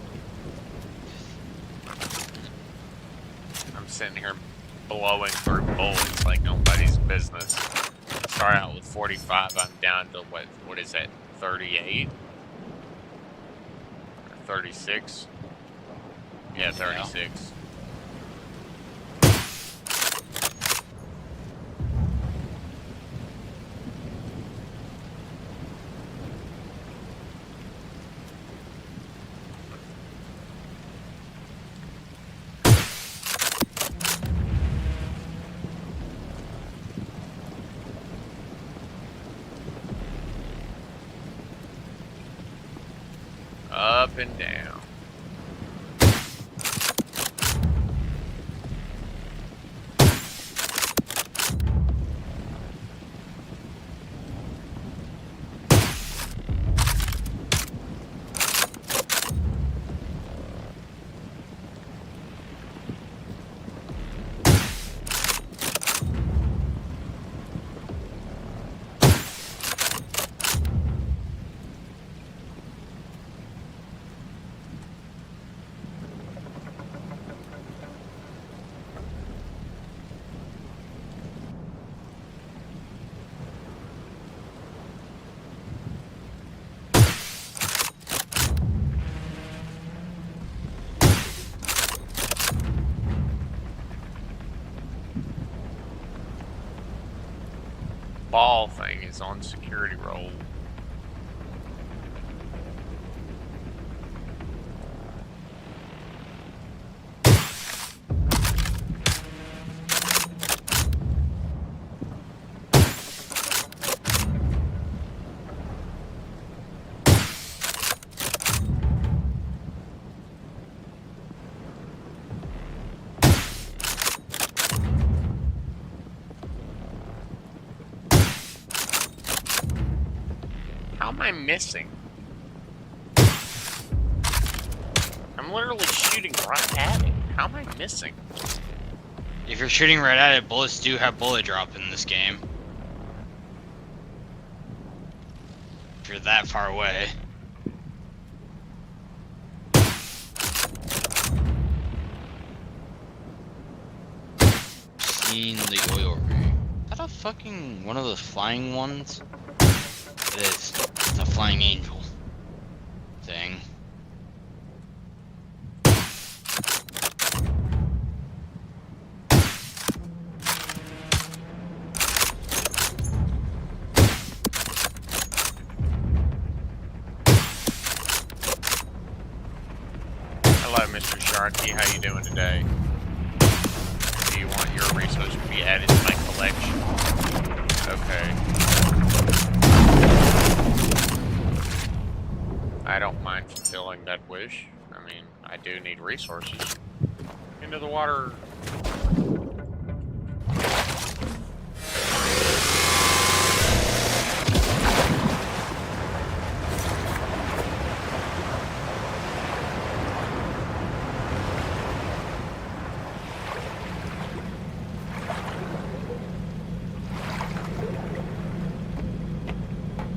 Speaker 1: I'm sitting here blowing through bullets like nobody's business. Start out with 45, I'm down to what is that, 38? Or 36? Yeah, 36. Up and down. Ball thing is on security roll. How am I missing? I'm literally shooting right at it. How am I missing?
Speaker 3: If you're shooting right at it, bullets do have bullet drop in this game. If you're that far away. Seen the oil rig. Is that a fucking one of those flying ones? It is. It's a flying angel thing.
Speaker 1: Hello, Mr. Sharky. How you doing today? Do you want your resource to be added to my collection? Okay. I don't mind fulfilling that wish. I mean, I do need resources. Into the water.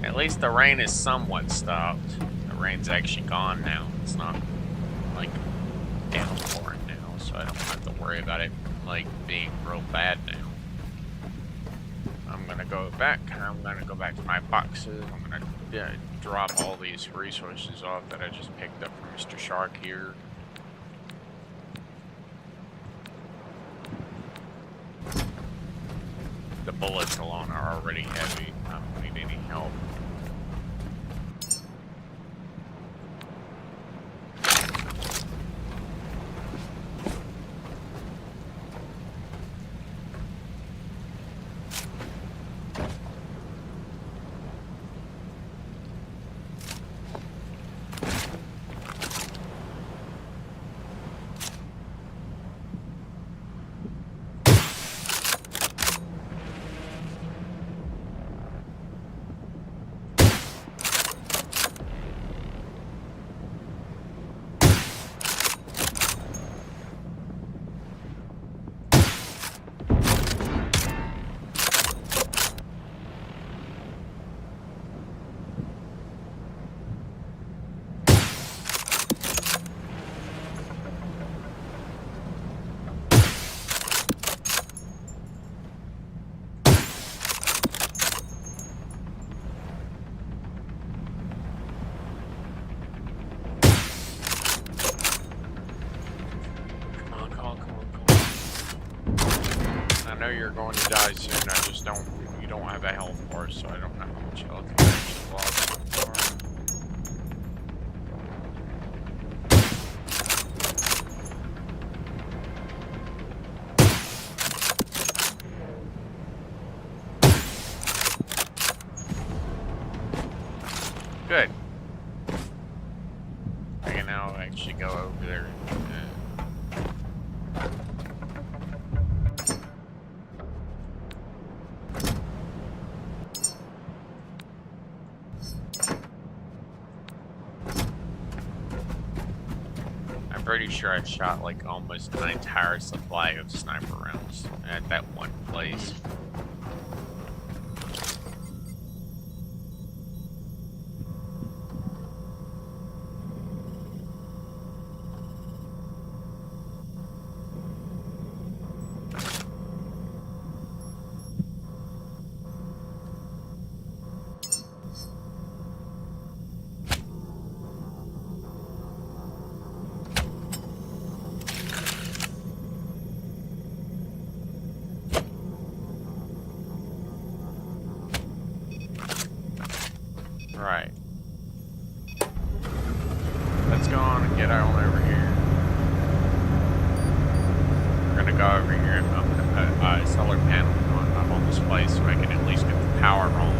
Speaker 1: At least the rain is somewhat stopped. The rain's actually gone now. It's not like downpouring now, so I don't have to worry about it like being real bad now. I'm gonna go back. I'm gonna go back to my boxes. I'm gonna drop all these resources off that I just picked up from Mr. Shark here. The bullets alone are already heavy. I don't need any help. I know you're going to die soon. I just don't. You don't have a health bar, so I don't know how much health you actually lost so far. Good. I'll actually go over there and do that. I'm pretty sure I shot like almost an entire supply of sniper rounds at that one place. Right. Let's go on and get on over here. We're gonna go over here and I'm gonna put a solar panel up on this place so I can at least get the power rolling.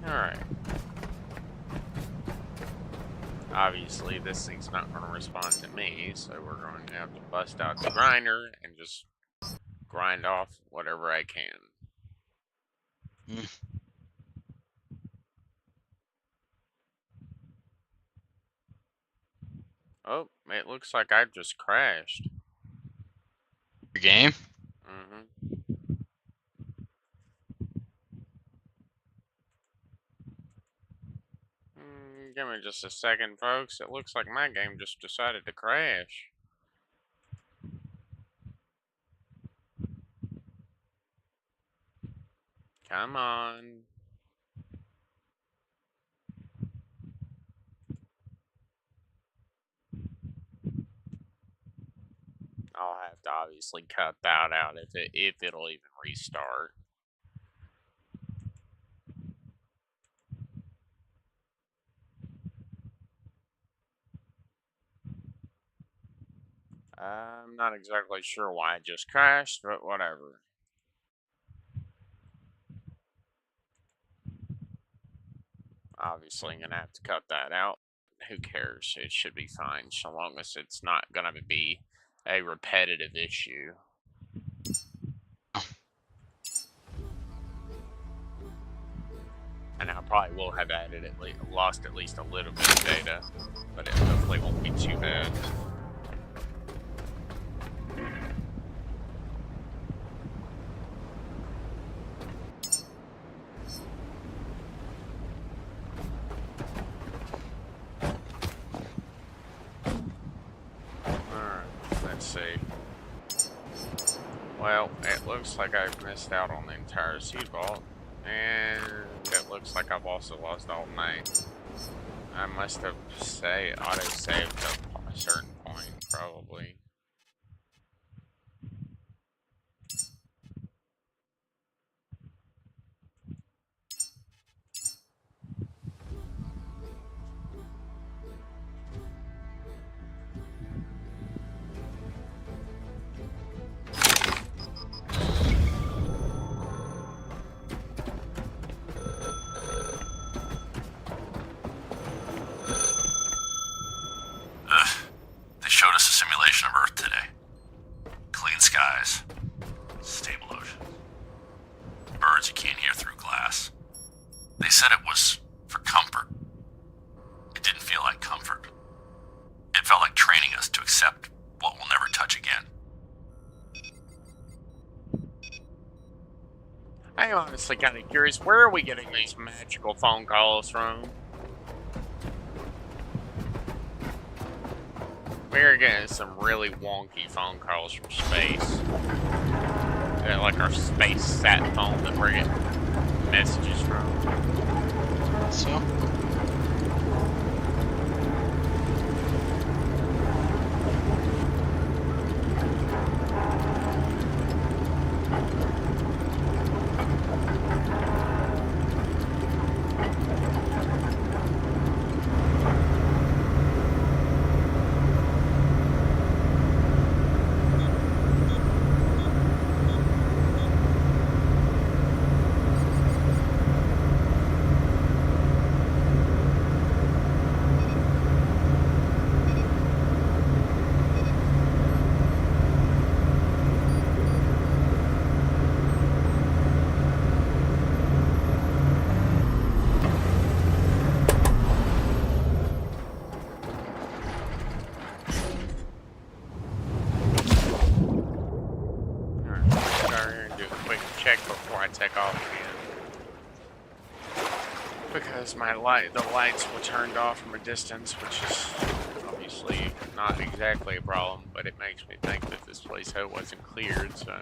Speaker 1: Alright. Obviously, this thing's not going to respond to me, so we're going to have to bust out the grinder and just grind off whatever I can. Oh, it looks like I just crashed.
Speaker 3: Your game?
Speaker 1: Mm-hmm. Give me just a second, folks. It looks like my game just decided to crash. Come on. I'll have to obviously cut that out if it'll even restart. I'm not exactly sure why it just crashed, but whatever. Obviously, I'm gonna have to cut that out. Who cares? It should be fine, so long as it's not gonna be a repetitive issue. And I probably will have lost at least a little bit of data, but it hopefully won't be too bad. Alright, let's see. Well, it looks like I've missed out on the entire seed vault. And it looks like I've also lost all night. I must have auto-saved at a certain point, probably.
Speaker 2: They showed us a simulation of Earth today. Clean skies, stable oceans. words you can't hear through glass. They said it was for comfort. It didn't feel like comfort. It felt like training us to accept what we'll never touch again.
Speaker 1: I'm honestly kind of curious, where are we getting these magical phone calls from? We're getting some really wonky phone calls from space. They're like our space sat phone that we're getting messages from.
Speaker 3: So?
Speaker 1: Take off again because the lights were turned off from a distance, which is obviously not exactly a problem, but it makes me think that this place wasn't cleared, so.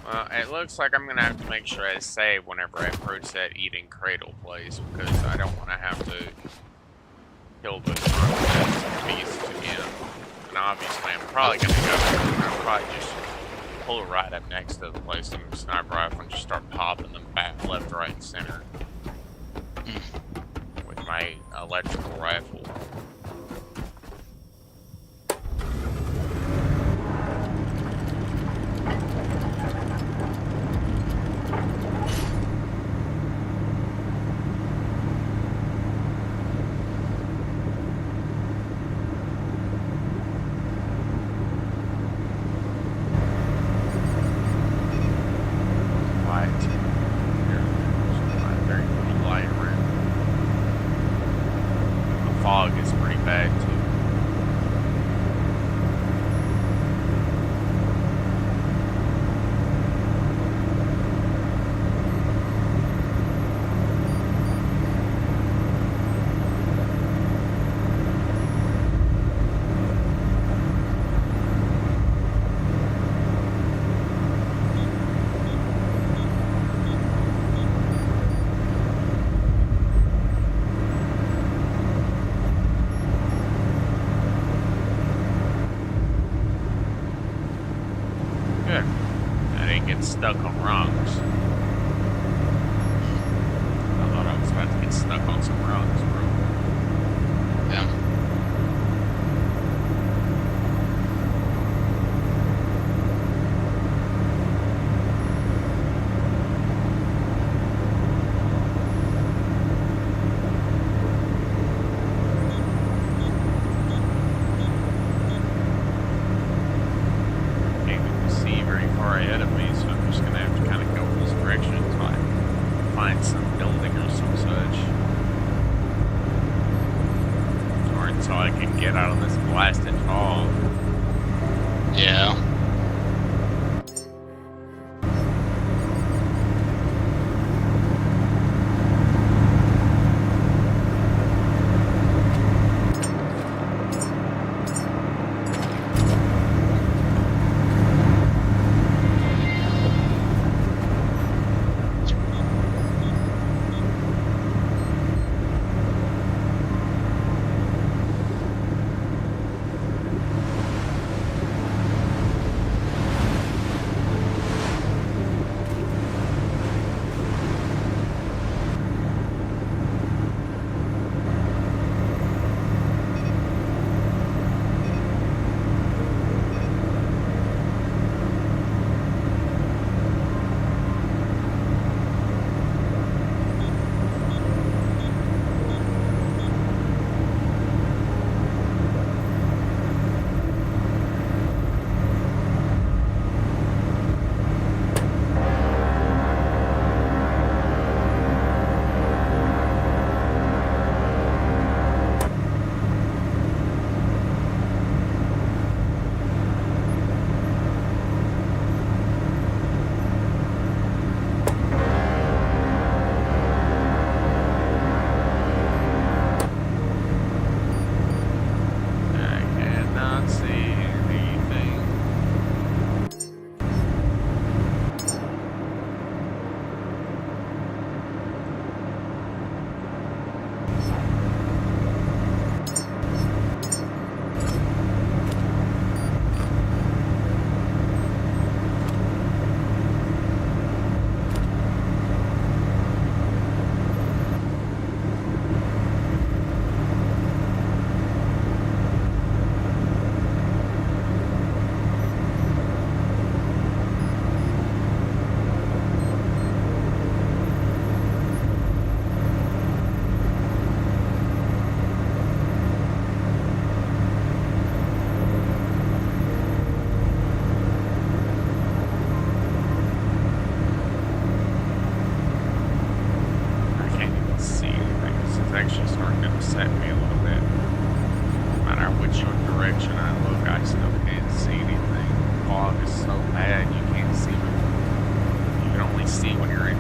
Speaker 1: Well, it looks like I'm going to have to make sure I save whenever I approach that eating cradle place, because I don't want to have to kill the beast again. And obviously I'm probably going to I'll probably just pull right up next to the place and sniper rifle and just start popping them back left, right, and center with my electrical rifle. Fog is pretty bad too. Stuck on rocks. I thought I was about to get stuck on some rocks, bro.
Speaker 3: Yeah.
Speaker 1: Can't even see very far ahead of me, so I'm just gonna have to kind of go in this direction until I find some building or some such.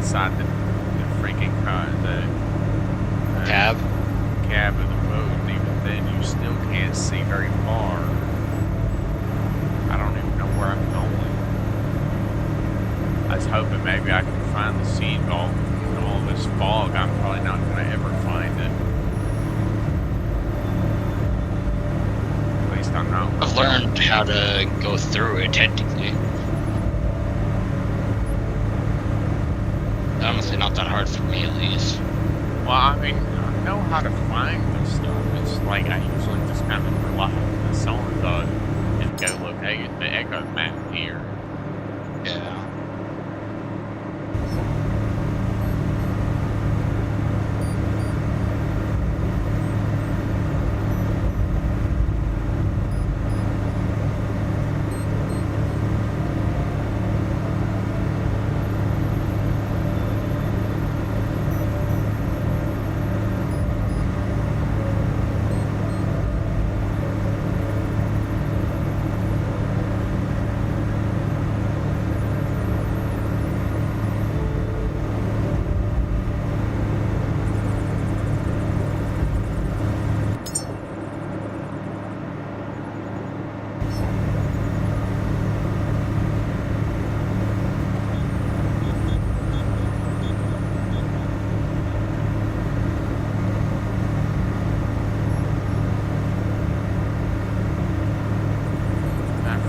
Speaker 1: inside the freaking
Speaker 3: Cab?
Speaker 1: cab of the boat, and even then you still can't see very far. I don't even know where I'm going. I was hoping maybe I could find the seed vault. In all this fog, I'm probably not going to ever find it. At least I'm not.
Speaker 3: I've learned how to go through it, technically. Honestly, not that hard for me, at least.
Speaker 1: Well, I mean, I know how to find this stuff. It's like I usually just kind of rely on the someone bug and go look, hey, the echo map here.
Speaker 3: Yeah.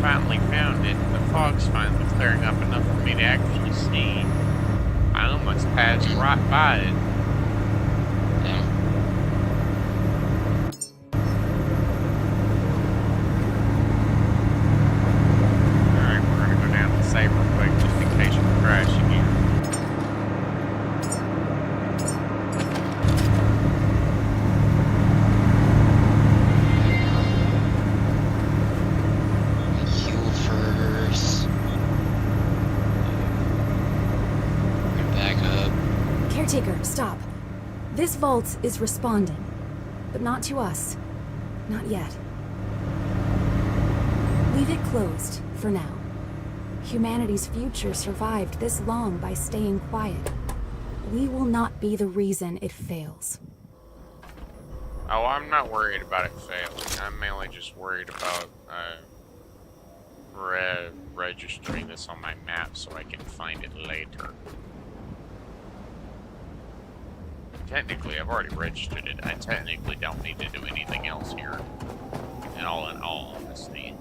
Speaker 1: Finally found it. The fog's finally clearing up enough for me to actually see. I almost passed right by it.
Speaker 3: Yeah.
Speaker 1: Alright, we're gonna go down and save real quick just in case we crash again.
Speaker 3: Heal first. Get back up.
Speaker 4: Caretaker, stop. This vault is responding, but not to us. Not yet. Leave it closed, for now. Humanity's future survived this long by staying quiet. We will not be the reason it fails.
Speaker 1: Oh, I'm not worried about it failing. I'm mainly just worried about registering this on my map so I can find it later. Technically, I've already registered it. I technically don't need to do anything else here. In all honesty.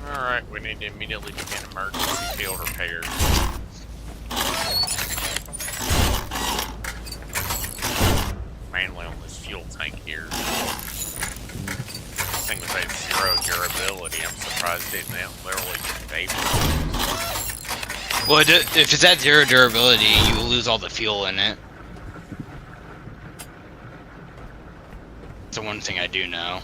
Speaker 1: Alright, we need to immediately begin emergency field repairs. Mainly on this fuel tank here. This thing was at 0 durability. I'm surprised it didn't literally just vaporize.
Speaker 3: Well, if it's at 0 durability, you will lose all the fuel in it. That's the one thing I do know.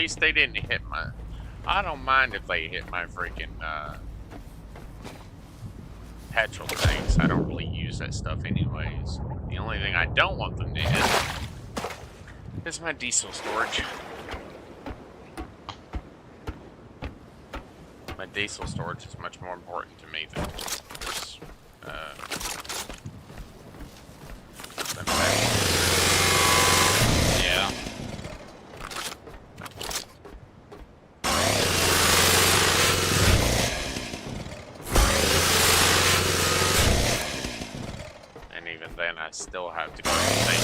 Speaker 1: least they didn't hit my... I don't mind if they hit my freaking, petrol tanks. I don't really use that stuff anyways. The only thing I don't want them to hit is my diesel storage. My diesel storage is much more important to me than this, than petrol.
Speaker 3: Yeah.
Speaker 1: And even then, I still have to go to the station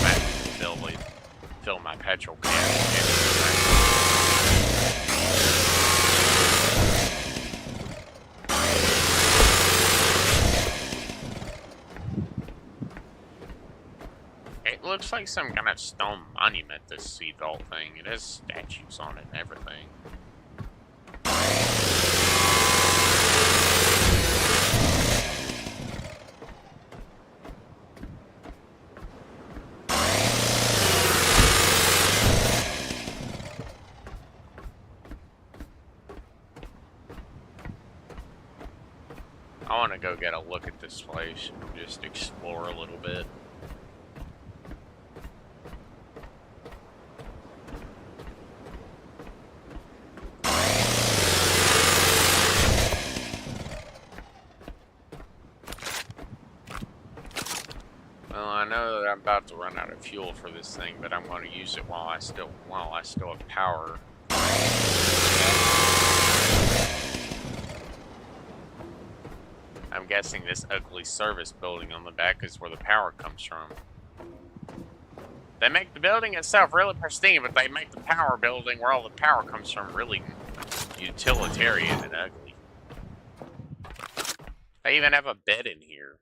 Speaker 1: back to fill my petrol can. It looks like some kind of stone monument, this sea vault thing. It has statues on it and everything. I want to go get a look at this place and just explore a little bit. Well, I know that I'm about to run out of fuel for this thing, but I'm going to use it while I still have power. I'm guessing this ugly service building on the back is where the power comes from. They make the building itself really pristine, but they make the power building where all the power comes from really utilitarian and ugly. They even have a bed in here.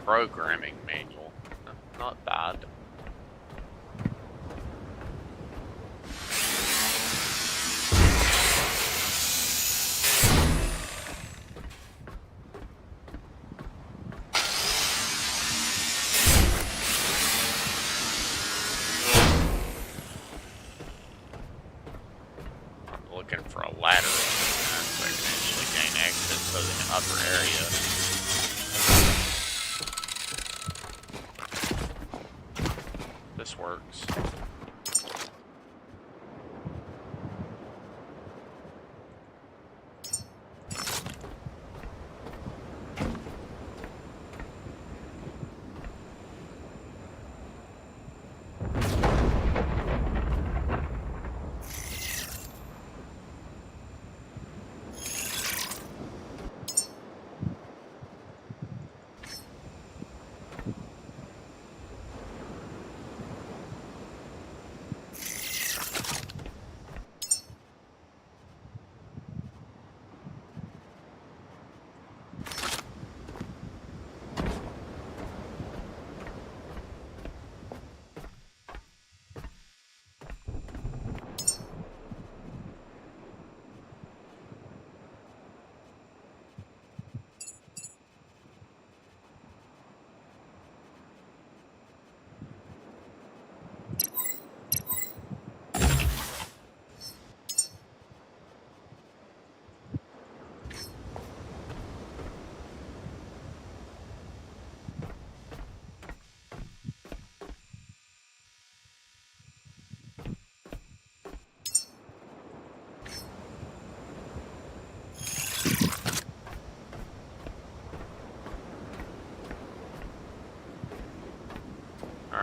Speaker 1: Programming manual. Not bad. I'm looking for a ladder so I can actually gain access to the upper area. This works.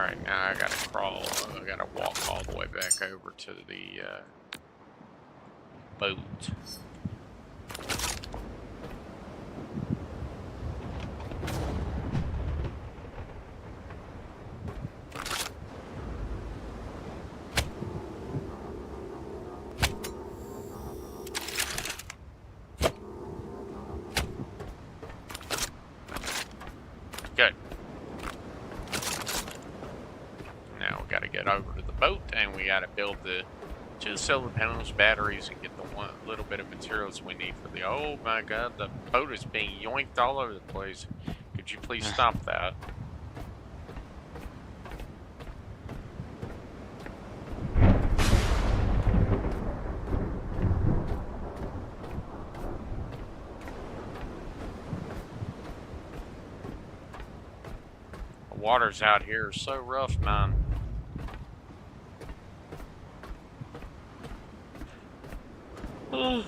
Speaker 1: Alright, now I gotta crawl. I gotta walk all the way back over to the boat. Good. Now we gotta get over to the boat and we gotta build the 2 solar panels, batteries, and get the one little bit of materials we need for the. Oh my god, the boat is being yoinked all over the place. Could you please stop that? The waters out here are so rough, man. Ugh.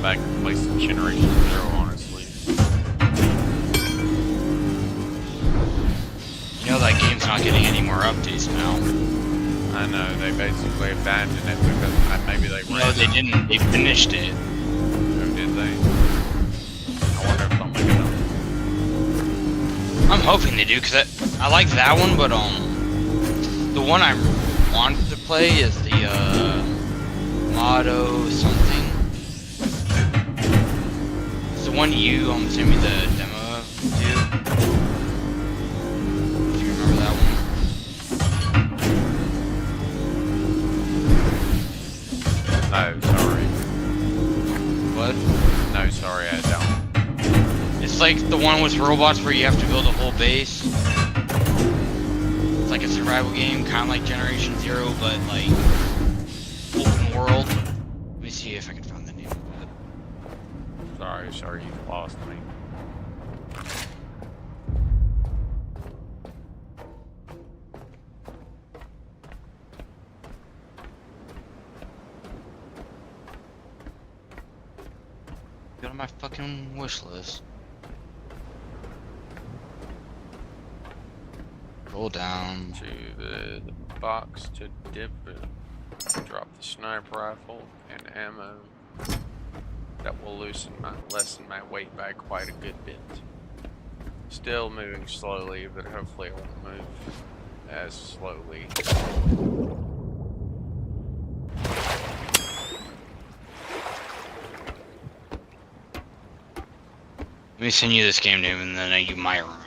Speaker 1: Back and play some Generation Zero, honestly.
Speaker 3: You know that game's not getting any more updates now.
Speaker 1: I know, they basically abandoned it because maybe they ran.
Speaker 3: No, they didn't. They finished it.
Speaker 1: Oh, did they? I wonder if they'll make it up.
Speaker 3: I'm hoping they do, because I like that one, but the one I want to play is the Motto something. The one you sent me the demo of, dude. Do you remember that one?
Speaker 1: No, sorry.
Speaker 3: What?
Speaker 1: No, sorry, I don't.
Speaker 3: It's like the one with robots where you have to build a whole base. It's like a survival game, kind of like Generation Zero, but like open world. Let me see if I can find the name of it.
Speaker 1: Sorry, you lost me.
Speaker 3: Go to my fucking wish list. Roll down
Speaker 1: To the box to dip it. Drop the sniper rifle and ammo. That will lessen my weight by quite a good bit. Still moving slowly, but hopefully it won't move as slowly.
Speaker 3: Let me send you this game name and then you might remember.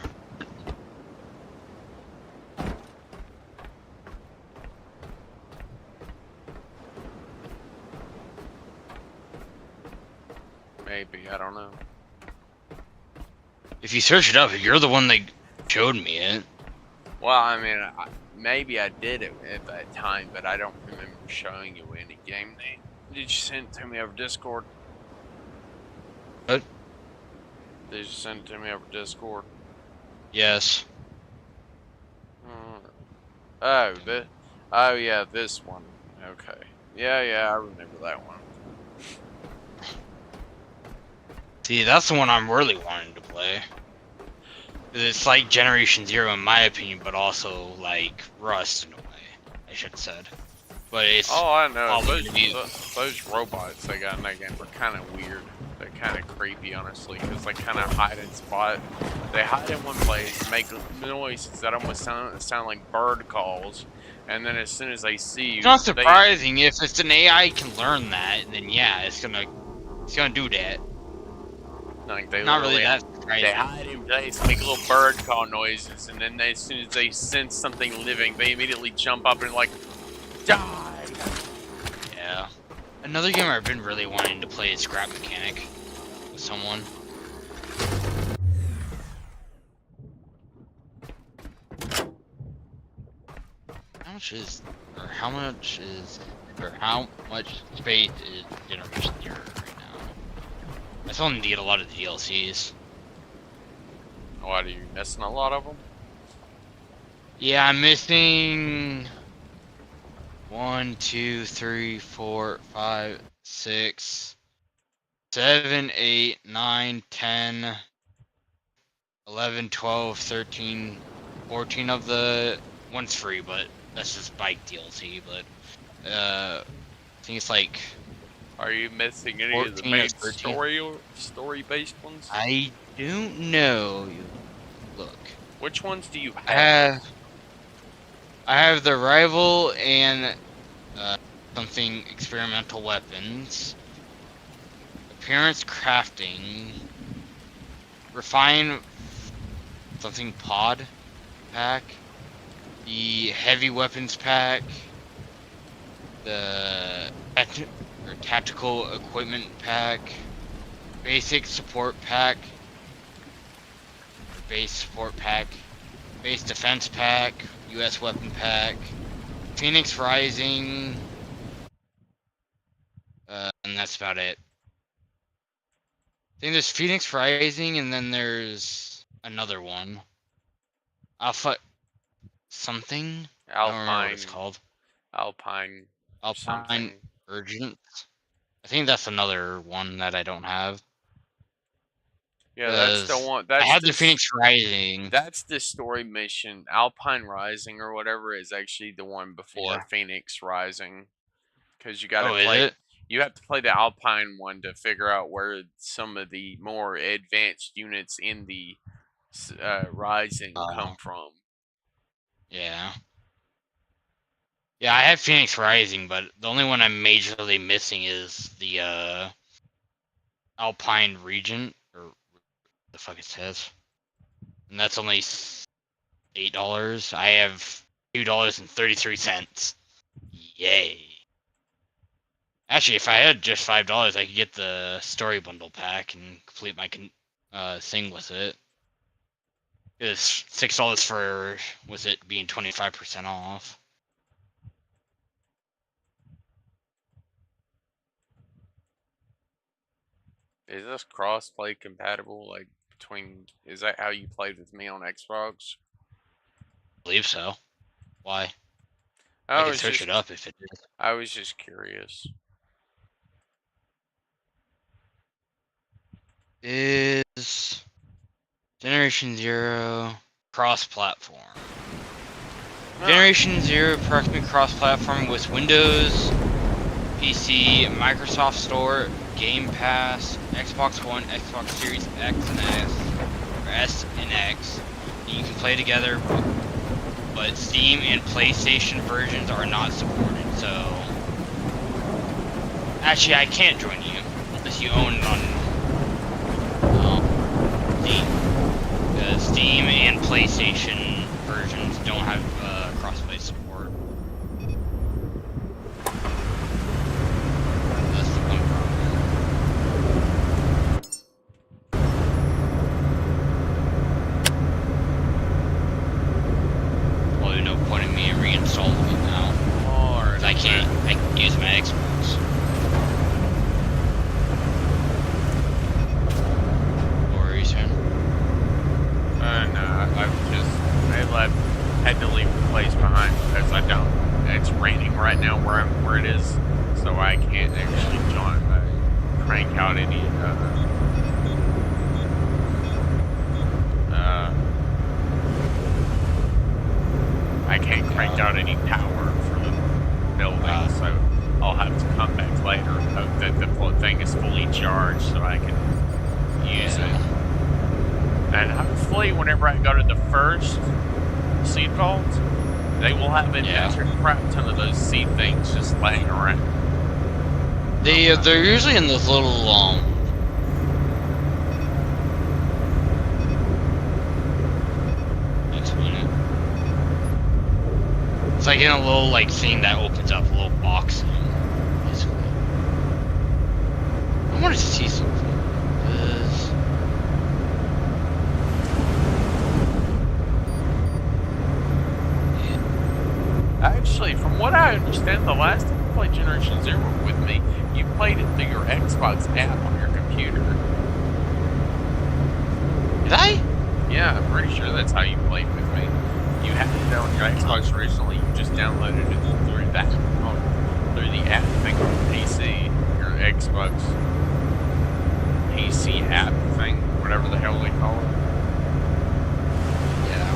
Speaker 1: Maybe, I don't know.
Speaker 3: If you search it up, you're the one that showed me it.
Speaker 1: Well, I mean, maybe I did it at that time, but I don't remember showing you any game name. Did you send it to me over Discord? They just sent it to me over Discord.
Speaker 3: Yes.
Speaker 1: Oh, oh yeah, this one. Okay. Yeah, I remember that one.
Speaker 3: See, that's the one I'm really wanting to play. It's like Generation Zero in my opinion, but also like Rust in a way, I should have said. But it's
Speaker 1: Oh, I know.
Speaker 3: probably
Speaker 1: Those robots they got in that game were kind of weird. They're kind of creepy, honestly, because they kind of hide in spot. They hide in one place, make noises that almost sound like bird calls, and then as soon as they see you,
Speaker 3: It's not surprising if it's an AI can learn that, then yeah, it's gonna do that.
Speaker 1: like they
Speaker 3: Not really
Speaker 1: literally
Speaker 3: that surprising.
Speaker 1: they hide in place, make little bird call noises, and then as soon as they sense something living, they immediately jump up and like die.
Speaker 3: Yeah. Another game I've been really wanting to play is Scrap Mechanic with someone. How much space is Generation Zero right now? I still need to get a lot of the DLCs.
Speaker 1: What, are you missing a lot of them?
Speaker 3: Yeah, I'm missing 1, 2, 3, 4, 5, 6, 7, 8, 9, 10, 11, 12, 13, 14 of the one's free, but that's just bike DLC, but I think it's like
Speaker 1: Are you missing any of the
Speaker 3: 14 or
Speaker 1: main
Speaker 3: 13.
Speaker 1: story-based ones?
Speaker 3: I don't know. Look.
Speaker 1: Which ones do you have?
Speaker 3: I have the rival and something experimental weapons. Appearance crafting. Refine something pod pack. The heavy weapons pack. The tactical equipment pack. Basic support pack. Base support pack. Base defense pack. US weapon pack. Phoenix Rising. And that's about it. I think there's Phoenix Rising and then there's another one. Alpha something? I don't remember what it's called.
Speaker 1: Alpine
Speaker 3: Alpine Urgent. I think that's another one that I don't have.
Speaker 1: Yeah, that's the one.
Speaker 3: I have the Phoenix Rising.
Speaker 1: That's the story mission. Alpine Rising or whatever is actually the one before Phoenix Rising. Because you gotta play. You have to play the Alpine one to figure out where some of the more advanced units in the Rising come from.
Speaker 3: Yeah. Yeah, I have Phoenix Rising, but the only one I'm majorly missing is the Alpine Regent, or what the fuck it says. And that's only $8. I have $2.33. Yay. Actually, if I had just $5, I could get the story bundle pack and complete my thing with it. It's $6 for, with it being 25% off.
Speaker 1: Is this cross-play compatible? Like between? Is that how you played with me on Xbox?
Speaker 3: I believe so. Why? I can search it up if it is.
Speaker 1: I was just curious.
Speaker 3: Is Generation Zero cross-platform? Generation Zero approximately cross-platform with Windows, PC, Microsoft Store, Game Pass, Xbox One, Xbox Series X and S, or S and X. And you can play together, but Steam and PlayStation versions are not supported. So, actually, I can't join you unless you own it on Steam. Because Steam and PlayStation versions don't have crossplay support. That's the one problem. Probably no point in me reinstalling it now. Because I can use my Xbox. What were you saying?
Speaker 1: crank out any I can't crank out any power for the building, so I'll have to come back later and hope that the thing is fully charged so I can use it. And hopefully whenever I go to the first seed vault, they will have a crap ton of those seed things just laying around.
Speaker 3: They're usually in those little it's like in a little like thing that opens up, a little box thing, basically. I want to see something.
Speaker 1: Actually, from what I understand, the last time you played Generation Zero with me, you played it through your Xbox app on your computer.
Speaker 3: Did I?
Speaker 1: Yeah, I'm pretty sure that's how you played with me. You had it on your Xbox originally, you just downloaded it through that, through the app thing on PC, your Xbox PC app thing, whatever the hell they call it. Yeah.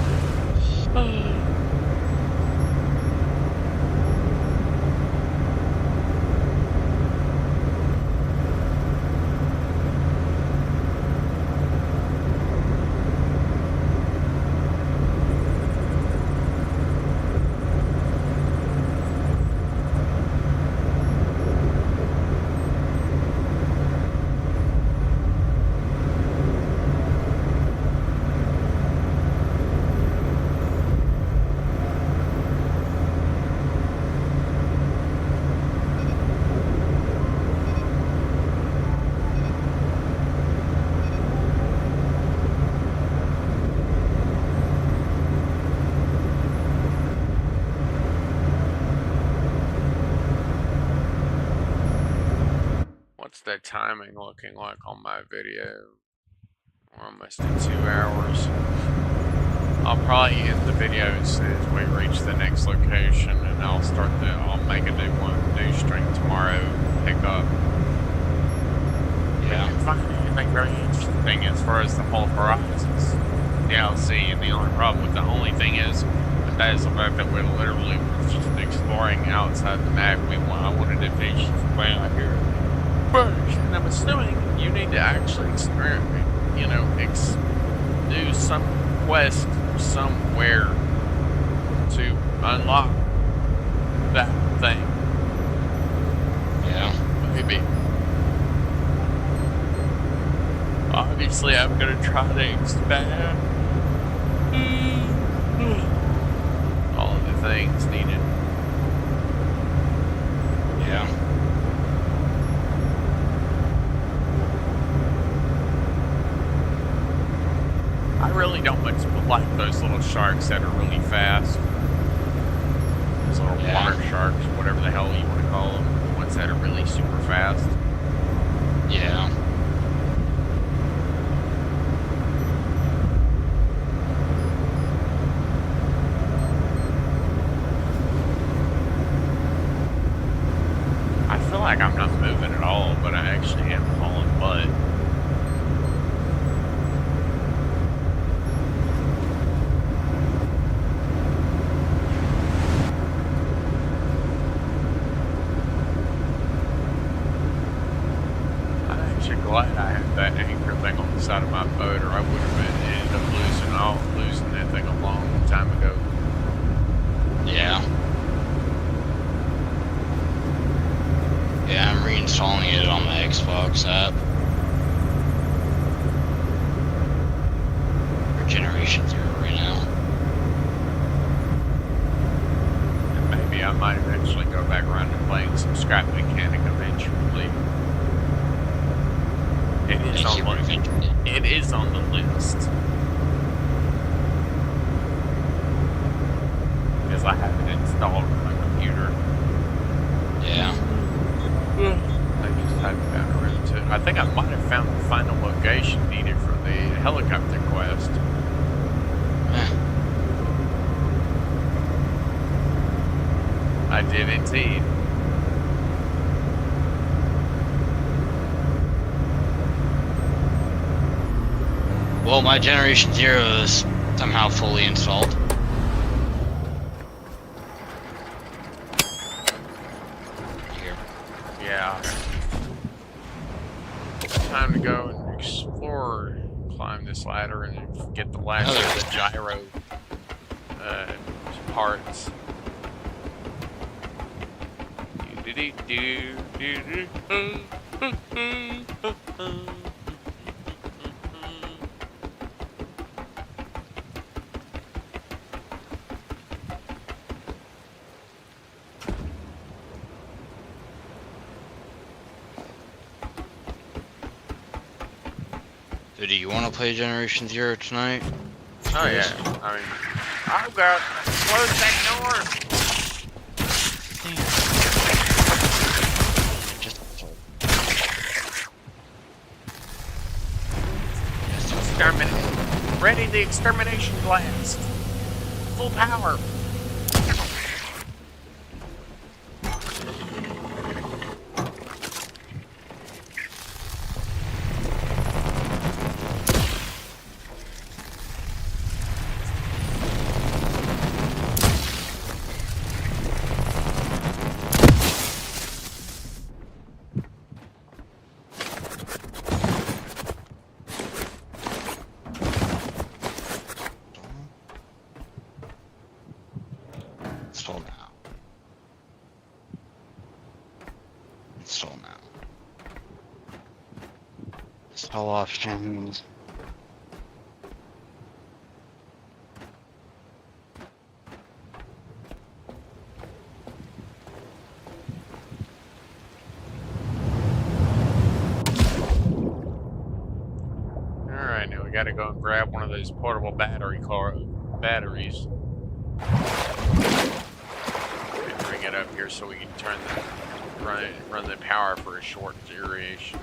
Speaker 1: What's the timing looking like on my video? We're almost at 2 hours. I'll probably end the video as soon as we reach the next location, and I'll make a new stream tomorrow, pick up. Yeah. I didn't find anything very interesting as far as the whole Horizons DLC, and the only problem with the only thing is that is the fact that we're literally just exploring outside the map. I wanted to finish way out here first, and I'm assuming you need to actually experiment, do some quest somewhere to unlock that thing.
Speaker 3: Yeah.
Speaker 1: Maybe. Obviously, I'm gonna try to expand all of the things needed.
Speaker 3: Yeah.
Speaker 1: I really don't much like those little sharks that are really fast. Those little water sharks, whatever the hell you want to call them. The ones that are really super fast.
Speaker 3: Yeah.
Speaker 1: I feel like I'm not moving at all, but I actually am hauling butt. Glad I had that anchor thing on the side of my boat, or I would have ended up losing that thing a long time ago.
Speaker 3: Yeah. Yeah, I'm reinstalling it on the Xbox app. For Generation 0 right now.
Speaker 1: And maybe I might eventually go back around to playing some Scrap Mechanic eventually. It is on the list. Because I have it installed on my computer.
Speaker 3: Yeah.
Speaker 1: I just haven't found around to it. I think I might have found the final location needed for the helicopter quest. I did indeed.
Speaker 3: Well, my Generation Zero is somehow fully installed. Here.
Speaker 1: Yeah. Time to go and explore, climb this ladder, and get the last of the gyro parts.
Speaker 3: So do you want to play Generation Zero tonight?
Speaker 1: Oh yeah, I mean, I've got close that door.
Speaker 3: Just
Speaker 1: Exterminate. Ready the extermination blast. Full power.
Speaker 3: install now. Install now. Install options.
Speaker 1: Alright, now we gotta go and grab one of those portable batteries. And bring it up here so we can run the power for a short duration.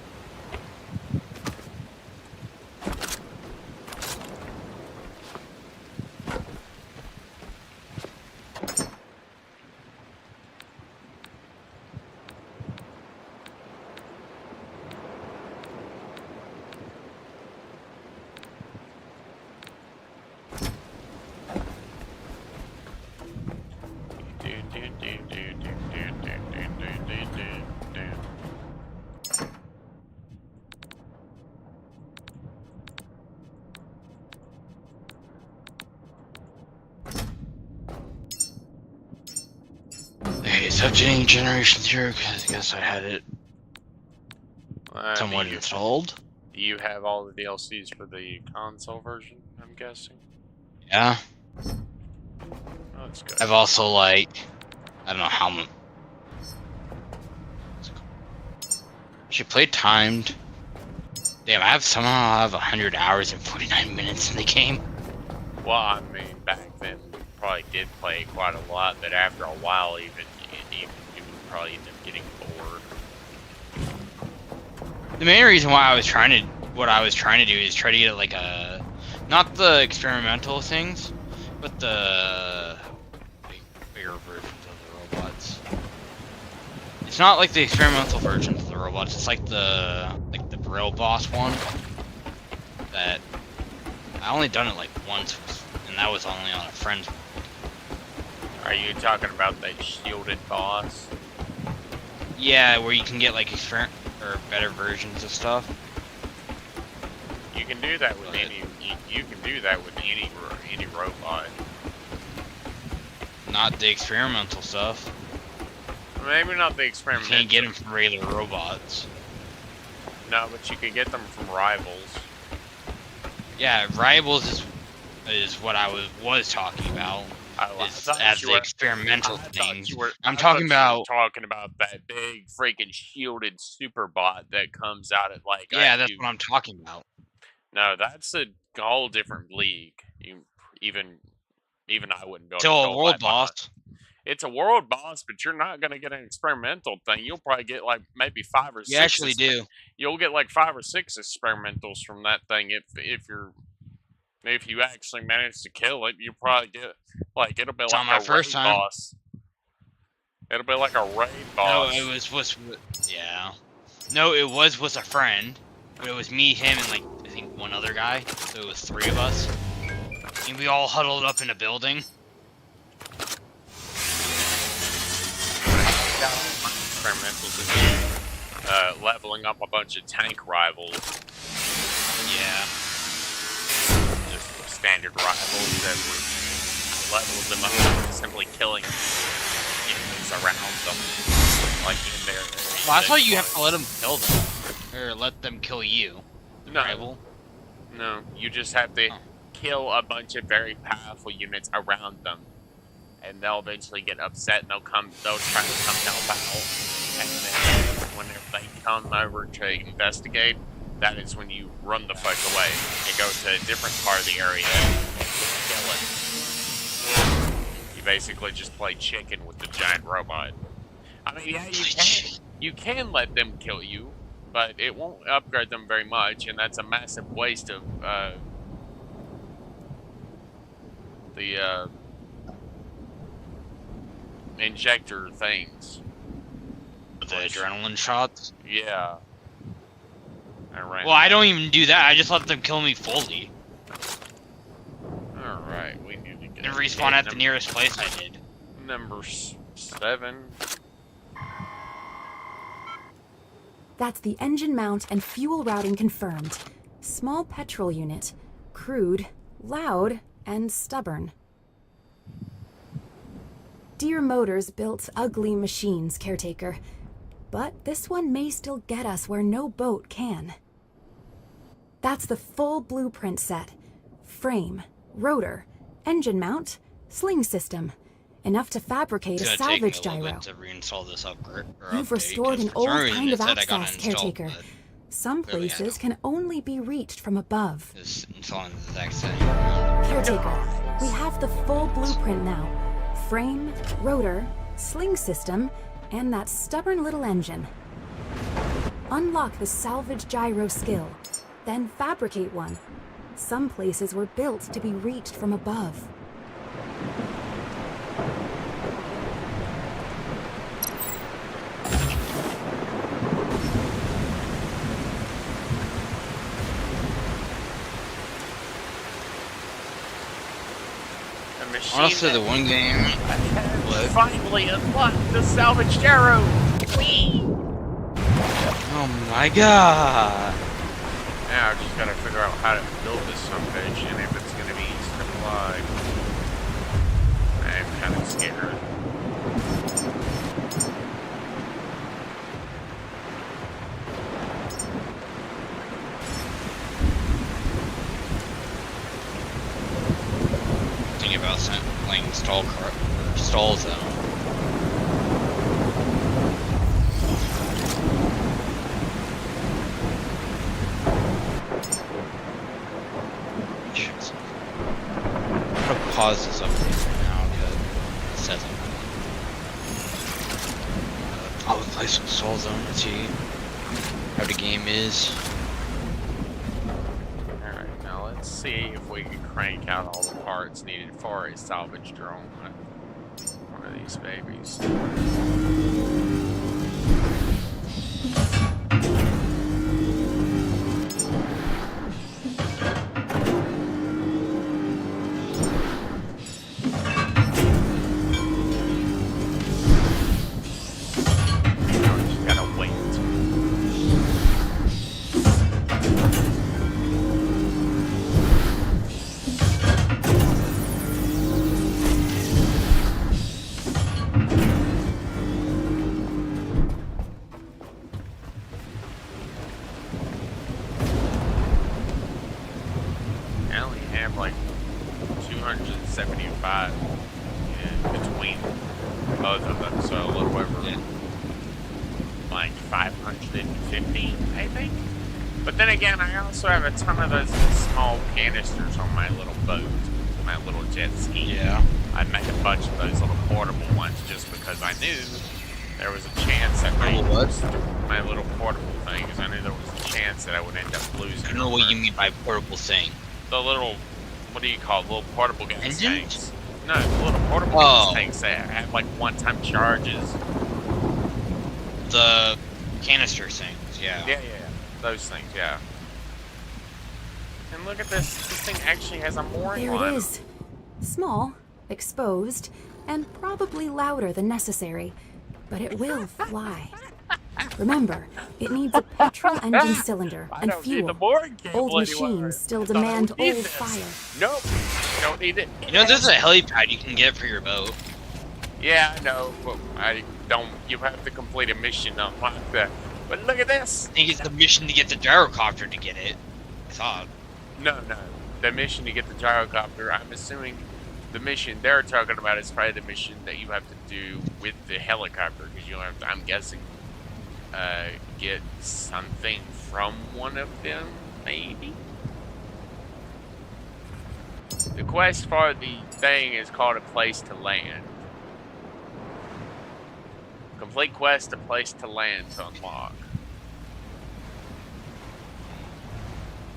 Speaker 3: Okay, it's updating Generation Zero because I guess I had it somewhat
Speaker 1: Do
Speaker 3: installed.
Speaker 1: you have all the DLCs for the console version, I'm guessing?
Speaker 3: Yeah.
Speaker 1: Oh, that's good.
Speaker 3: I've also I don't know how much. She played timed. Damn, I have 100 hours and 49 minutes in the game.
Speaker 1: Well, I mean, back then we probably did play quite a lot, but after a while, even you would probably end up getting bored.
Speaker 3: The main reason why what I was trying to do is try to get like a, not the experimental things, but the bigger versions of the robots. It's not like the experimental versions of the robots. It's like the real boss one. That I only done it like once, and that was only on a friend's.
Speaker 1: Are you talking about that shielded boss?
Speaker 3: Yeah, where you can get like better versions of stuff.
Speaker 1: You can do that with any. You can do that with any robot.
Speaker 3: Not the experimental stuff.
Speaker 1: Maybe not the
Speaker 3: You
Speaker 1: experimental.
Speaker 3: can't get them from regular robots.
Speaker 1: No, but you could get them from rivals.
Speaker 3: Yeah, Rivals is what I was talking about. As the experimental things. I'm talking about
Speaker 1: that big freaking shielded super bot that comes out at like.
Speaker 3: Yeah, that's what I'm talking about.
Speaker 1: No, that's a whole different league. Even I wouldn't be able to
Speaker 3: So a
Speaker 1: control
Speaker 3: world
Speaker 1: that
Speaker 3: boss.
Speaker 1: It's a world boss, but you're not gonna get an experimental thing. You'll probably get like maybe 5 or 6.
Speaker 3: You actually do.
Speaker 1: You'll get like 5 or 6 experimentals from that thing if you actually manage to kill it. You probably get like it'll be like a raid boss. It'll be like a raid boss.
Speaker 3: No, it was yeah. No, it was a friend, but it was me, him, and like think, one other guy. So it was 3 of us. And we all huddled up in a building.
Speaker 1: Experimentals is leveling up a bunch of tank rivals.
Speaker 3: Yeah.
Speaker 1: Just standard rivals that were leveled them up, simply killing enemies around them, like in their.
Speaker 3: Well, that's why you have to let them kill them, or let them kill you.
Speaker 1: No,
Speaker 3: Rival.
Speaker 1: no, you just have to kill a bunch of very powerful units around them, and they'll eventually get upset and they'll try to come help out, and then whenever they come over to investigate, that is when you run the fuck away and go to a different part of the area and kill it. You basically just play chicken with the giant robot. I mean, yeah, you can let them kill you, but it won't upgrade them very much, and that's a massive waste of the injector things.
Speaker 3: The adrenaline shots?
Speaker 1: Yeah.
Speaker 3: Well, I don't even do that. I just let them kill me fully.
Speaker 1: Alright, we need to get...
Speaker 3: And respawn at the nearest place I did.
Speaker 1: Number 7.
Speaker 4: That's the engine mount and fuel routing confirmed. Small petrol unit. Crude, loud, and stubborn. Dear Motors built ugly machines, Caretaker. But this one may still get us where no boat can. That's the full blueprint set. Frame, rotor, engine mount, sling system. Enough to fabricate a salvage gyro.
Speaker 3: To reinstall this upgrade,
Speaker 4: You've restored an old kind of access, Caretaker. Some places can only be reached from above.
Speaker 3: Just installing the exact same.
Speaker 4: Caretaker, we have the full blueprint now. Frame, rotor, sling system, and that stubborn little engine. Unlock the salvage gyro skill, then fabricate one. Some places were built to be reached from above.
Speaker 3: Honestly, the one game
Speaker 1: finally unlocked the salvage gyro. Whee!
Speaker 3: Oh my god!
Speaker 1: Now I just gotta figure out how to build this sumbitch and if it's gonna be easy to fly. I'm kind of scared.
Speaker 3: Thinking about playing stall zone. I'm gonna pause this update for now because it says I'll play some stall zone to see how the game is.
Speaker 1: Alright, now let's see if we can crank out all the parts needed for a salvage drone. One of these babies. Like 275 in between both of them, so a little over like 515, I think. But then again, I also have a ton of those small canisters on my little boat, my little jet ski.
Speaker 3: Yeah.
Speaker 1: I made a bunch of those little portable ones just because I knew there was a chance that my little portable things. I knew there was a chance that I would end up losing.
Speaker 3: I don't know what you mean by portable thing.
Speaker 1: The little, what do you call it? Little portable gas
Speaker 3: Engines?
Speaker 1: tanks? No, the little portable gas tanks that have like one-time charges.
Speaker 3: The canister things, yeah.
Speaker 1: Yeah, those things, yeah. And look at this. This thing actually has a mooring
Speaker 4: There it
Speaker 1: line.
Speaker 4: is. Small, exposed, and probably louder than necessary, but it will fly. Remember, it needs a petrol engine cylinder
Speaker 1: I
Speaker 4: and
Speaker 1: don't need the
Speaker 4: fuel.
Speaker 1: mooring cable
Speaker 4: Old
Speaker 1: anymore.
Speaker 4: machines still
Speaker 1: I thought I
Speaker 4: demand
Speaker 1: would need
Speaker 4: old
Speaker 1: this.
Speaker 4: fire.
Speaker 1: Nope. You don't need it.
Speaker 3: You know, there's a helipad you can get for your boat.
Speaker 1: Yeah, I know, but I don't. You have to complete a mission to unlock that. But look at this.
Speaker 3: I think it's the mission to get the gyrocopter to get it. I thought.
Speaker 1: No. The mission to get the gyrocopter, I'm assuming the mission they're talking about is probably the mission that you have to do with the helicopter, because you'll have to, I'm guessing, get something from one of them, maybe? The quest for the thing is called A Place to Land. Complete quest, A Place to Land to unlock.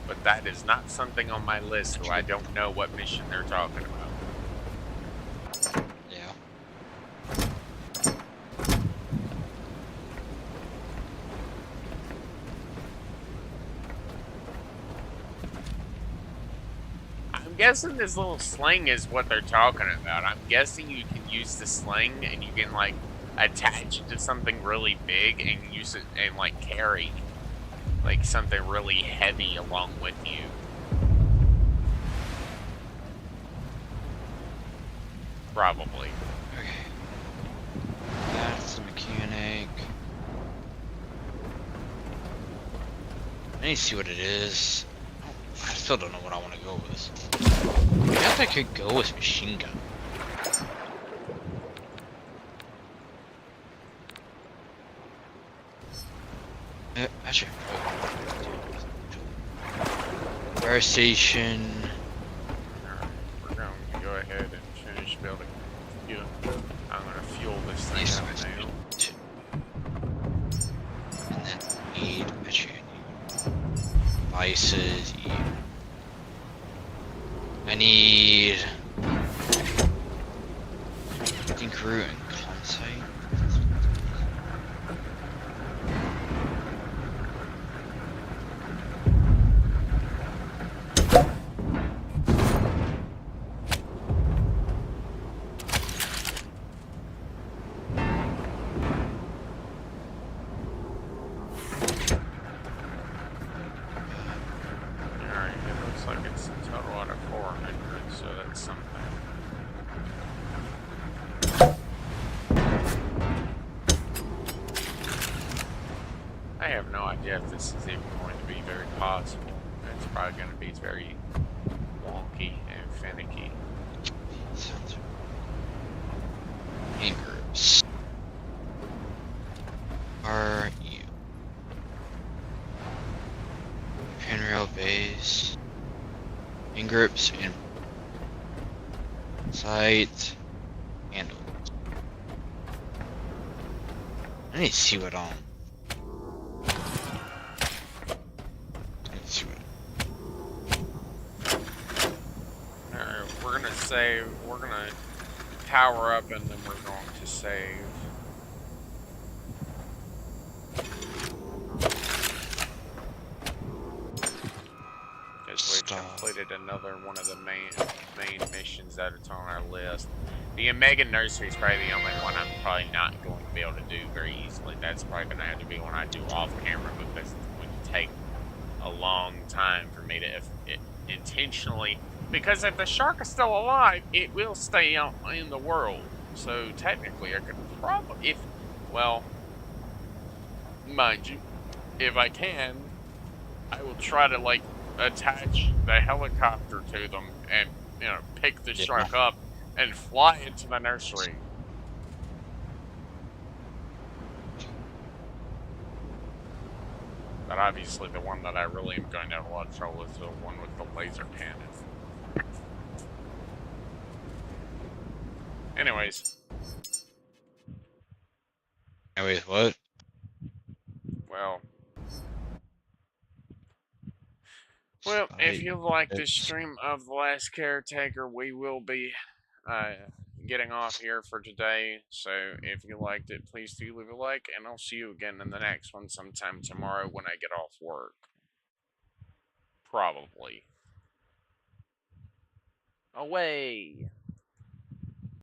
Speaker 1: But that is not something on my list, so I don't know what mission they're talking about.
Speaker 3: Yeah.
Speaker 1: I'm guessing this little sling is what they're talking about. I'm guessing you can use the sling and you can, like, attach it to something really big and use it and, like, carry, like, something really heavy along with you. Probably.
Speaker 3: Okay. That's the mechanic. I need to see what it is. I still don't know what I want to go with. I guess I could go with machine gun. Actually, fire station.
Speaker 1: Alright, we're going to go ahead and finish building. Yeah. I'm going to fuel this thing up now.
Speaker 3: And then need devices. I need crew and consite.
Speaker 1: I have no idea if this is even going to be very possible. It's probably going to be very wonky and finicky.
Speaker 3: Sounds anchors. Are you? Handrail base. Ingrips and sight. Handle. I need to see what
Speaker 1: Alright, we're gonna save, we're gonna power up and then we're going to save. Because we completed another one of the main missions that it's on our list. The Omega Nursery is probably the only one I'm probably not going to be able to do very easily. That's probably going to have to be one I do off camera because it's going to take a long time for me to intentionally. Because if the shark is still alive, it will stay out in the world. So technically, I could probably, well, mind you, if I can, I will try to like attach the helicopter to them and, you know, pick the shark up and fly it to the nursery. But obviously the one that I really am going to have a lot of trouble is the one with the laser cannon. Anyways,
Speaker 3: what?
Speaker 1: Well, if you like this stream of The Last Caretaker, we will be getting off here for today. So if you liked it, please do leave a like, and I'll see you again in the next one sometime tomorrow when I get off work. Probably. Away.